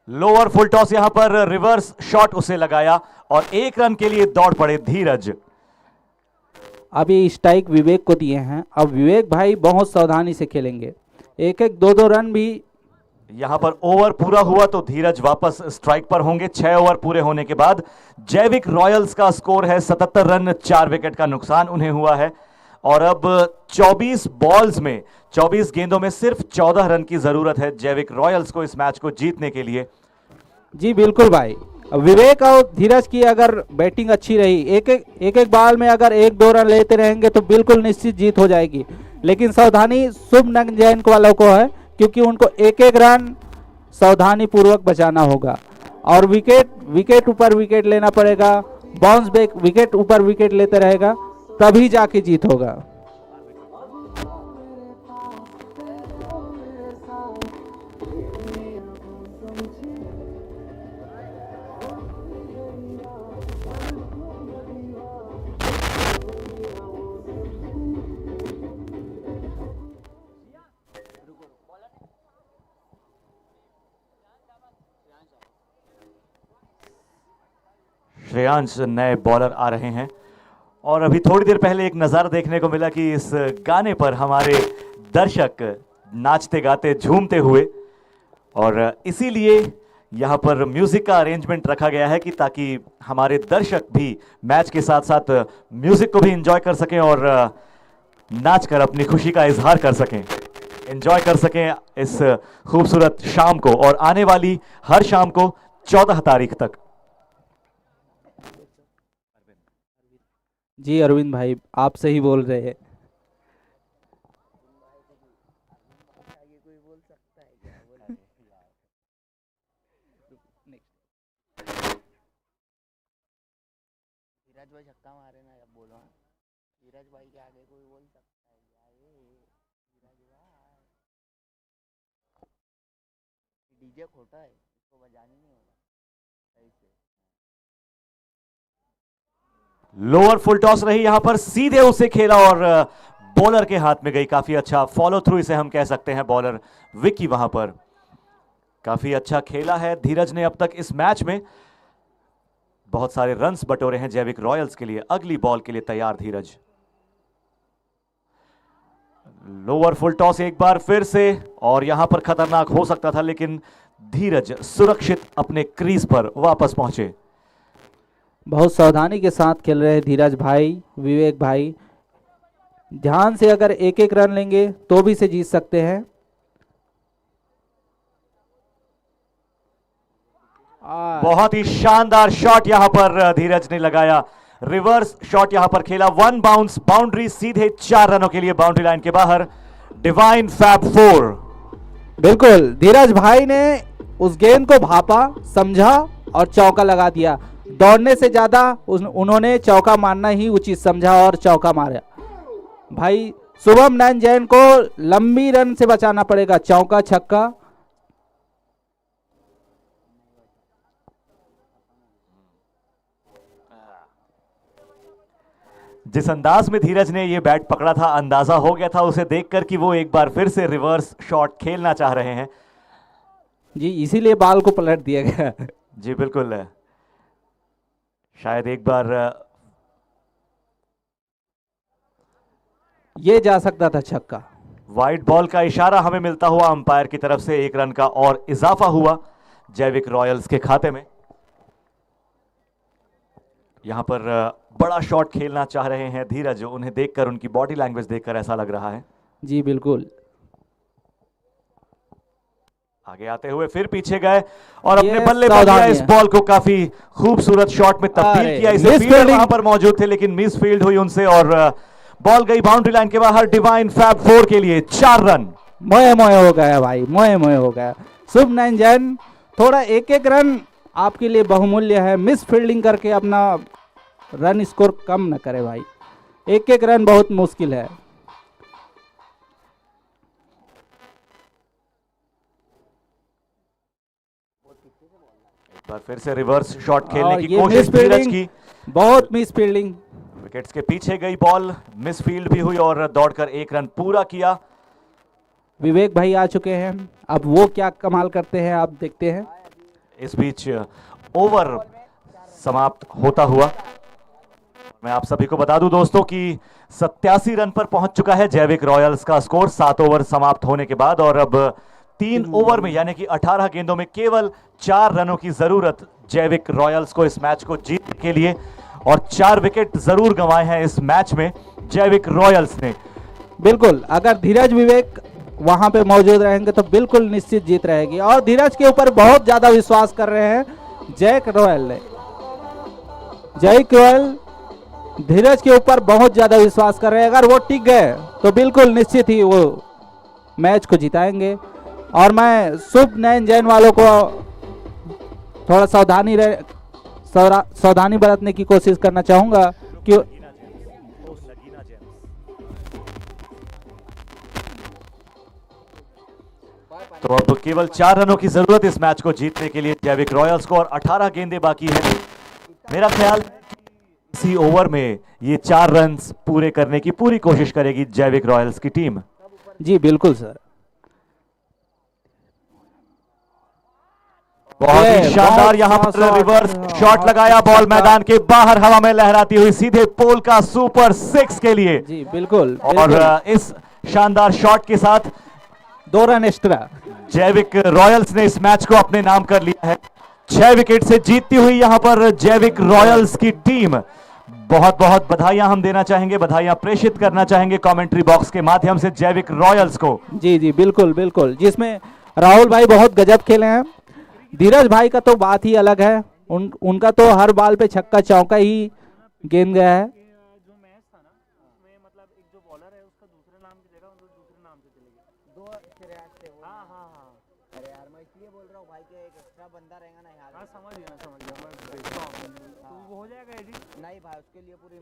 लोअर फुल टॉस, यहां पर रिवर्स शॉट उसे लगाया और 1 रन के लिए दौड़ पड़े धीरज। अभी स्ट्राइक विवेक को दिए हैं। अब विवेक भाई बहुत सावधानी से खेलेंगे। एक एक दो दो रन भी यहां पर ओवर पूरा हुआ तो धीरज वापस स्ट्राइक पर होंगे। 6 ओवर पूरे होने के बाद जैविक रॉयल्स का स्कोर है 77 रन, 4 विकेट का नुकसान उन्हें हुआ है। और अब 24 बॉल्स में 24 गेंदों में सिर्फ 14 रन की जरूरत है जैविक रॉयल्स को इस मैच को जीतने के लिए। जी बिल्कुल भाई, विवेक और धीरज की अगर बैटिंग अच्छी रही, एक बॉल में अगर 1-2 रन लेते रहेंगे तो बिल्कुल निश्चित जीत हो जाएगी। लेकिन सावधानी शुभमन जैन वालों को है, क्योंकि उनको एक रन सावधानी पूर्वक बचाना होगा और विकेट ऊपर विकेट लेना पड़ेगा। बाउंस बैक विकेट ऊपर विकेट लेते रहेगा तभी जाके जीत होगा। श्रेयांश नए बॉलर आ रहे हैं और अभी थोड़ी देर पहले एक नज़ारा देखने को मिला कि इस गाने पर हमारे दर्शक नाचते गाते झूमते हुए, और इसीलिए यहाँ पर म्यूजिक का अरेंजमेंट रखा गया है कि ताकि हमारे दर्शक भी मैच के साथ साथ म्यूजिक को भी एंजॉय कर सकें और नाच कर अपनी खुशी का इजहार कर सकें, एंजॉय कर सकें इस खूबसूरत शाम को और आने वाली हर शाम को 14 तारीख तक। जी अरविंद भाई, आप सही बोल रहे हैं। आगे कोई बोल सकता है क्या? बोल धीरज भाई छक्का मारे ना, अब बोलो। धीरज भाई के आगे कोई बोल सकता है क्या? धीरज भाई, डीजे खोटा है, इसको बजानी नहीं होगा सही से। लोअर फुल टॉस रही यहां पर, सीधे उसे खेला और बॉलर के हाथ में गई। काफी अच्छा फॉलो थ्रू इसे हम कह सकते हैं। बॉलर विकी वहां पर काफी अच्छा खेला है धीरज ने अब तक इस मैच में। बहुत सारे रन्स बटोरे हैं जैविक रॉयल्स के लिए। अगली बॉल के लिए तैयार धीरज। लोअर फुल टॉस एक बार फिर से, और यहां पर खतरनाक हो सकता था लेकिन धीरज सुरक्षित अपने क्रीज पर वापस पहुंचे। बहुत सावधानी के साथ खेल रहे हैं धीरज भाई, विवेक भाई। ध्यान से अगर एक रन लेंगे तो भी से जीत सकते हैं। बहुत ही शानदार शॉट यहां पर धीरज ने लगाया। रिवर्स शॉट यहां पर खेला, 1 बाउंस, बाउंड्री सीधे 4 रनों के लिए बाउंड्री लाइन के बाहर। Divine fab 4। बिल्कुल, धीरज भाई ने उस गेंद को भापा, समझा और चौका लगा दिया। दौड़ने से ज्यादा उन्होंने चौका मारना ही उचित समझा और चौका मारा। भाई शुभमन जैन को लंबी रन से बचाना पड़ेगा, चौका छक्का। जिस अंदाज में धीरज ने ये बैट पकड़ा था, अंदाजा हो गया था उसे देखकर कि वो एक बार फिर से रिवर्स शॉट खेलना चाह रहे हैं। जी इसीलिए बॉल को पलट दिया गया। जी बिल्कुल, शायद एक बार ये जा सकता था छक्का। वाइड बॉल का इशारा हमें मिलता हुआ अंपायर की तरफ से 1 रन का और इजाफा हुआ जैविक रॉयल्स के खाते में। यहां पर बड़ा शॉट खेलना चाह रहे हैं धीरज, उन्हें देखकर, उनकी बॉडी लैंग्वेज देखकर ऐसा लग रहा है। जी बिल्कुल। आगे आते हुए फिर पीछे गए और ये अपने बल्ले पर दिया इस बॉल को, काफी खूबसूरत शॉट में तब्दील किया इसे। फील्डर वहां पर मौजूद थे लेकिन मिस फील्ड हुई उनसे और बॉल गई बाउंड्री लाइन के बाहर। डिवाइन फैब 4 के लिए 4 रन। मोए मोए हो गया भाई, मोए मोए हो गया। शुभमन जैन, थोड़ा एक रन आपके लिए बहुमूल्य है। मिस फील्डिंग करके अपना रन स्कोर कम न करे भाई, एक रन बहुत मुश्किल है। एक बार फिर से रिवर्स शॉट खेलने की ये कोशिश धीरज की, बहुत मिस फील्डिंग। विकेट्स के पीछे गई बॉल, मिस फील्ड भी हुई और दौड़कर 1 रन पूरा किया। विवेक भाई आ चुके हैं, अब वो क्या कमाल करते हैं आप देखते हैं। इस बीच ओवर समाप्त होता हुआ मैं आप सभी को बता दूं दोस्तों कि 87 रन पर पहुंच चुका है जैविक रॉयल्स का स्कोर 7 ओवर समाप्त होने के बाद, और अब 3 ओवर में यानी कि 18 गेंदों में केवल 4 रनों की जरूरत जैविक रॉयल्स को इस मैच को जीतने के लिए, और 4 विकेट जरूर गंवाए हैं इस मैच में जैविक रॉयल्स ने। बिल्कुल, अगर धीरज विवेक वहां पे मौजूद रहेंगे तो बिल्कुल निश्चित जीत रहेगी, और धीरज के ऊपर बहुत ज्यादा विश्वास कर रहे हैं जैक रॉयल ने। जैक रॉयल धीरज के ऊपर बहुत ज्यादा विश्वास कर रहे हैं, अगर वो टिक गए तो बिल्कुल निश्चित ही वो मैच को जिताएंगे। और मैं शुभ नयन जैन वालों को थोड़ा सावधानी बरतने की कोशिश करना चाहूंगा कि तो अब केवल 4 रनों की जरूरत इस मैच को जीतने के लिए जैविक रॉयल्स को, और 18 गेंदें बाकी है। मेरा ख्याल इसी ओवर में ये 4 रन पूरे करने की पूरी कोशिश करेगी जैविक रॉयल्स की टीम। जी बिल्कुल सर, बहुत ही शानदार यहाँ पर रिवर्स शॉट लगाया, बॉल मैदान के बाहर हवा में लहराती हुई सीधे पोल का सुपर 6 के लिए। जी बिल्कुल, और इस शानदार शॉट के साथ 2 रन एक्स्ट्रा जैविक रॉयल्स ने इस मैच को अपने नाम कर लिया है। 6 विकेट से जीतती हुई यहां पर जैविक रॉयल्स की टीम। बहुत बहुत बधाइयां हम देना चाहेंगे, बधाइयां प्रेषित करना चाहेंगे कमेंट्री बॉक्स के माध्यम से जैविक रॉयल्स को। जी जी बिल्कुल बिल्कुल, जिसमें राहुल भाई बहुत गजब खेले हैं। धीरज भाई का तो बात ही अलग है, उनका तो हर बाल पे छक्का चौका ही गेंद गया है। जो मैच था ना उसमें मतलब एक जो बॉलर है उसका दूसरे नाम की जगह वो दूसरे नाम से चले गए। 2 श्रेयस थे वो। हाँ हाँ हाँ अरे यार मैं इसलिए बोल रहा हूँ भाई कि एक एक्स्ट्रा बंदा रहेगा ना यार। हाँ समझ गया मैं देखता हूँ। तो वो हो जाएगा एडिट। नहीं भाई उसके लिए पूरी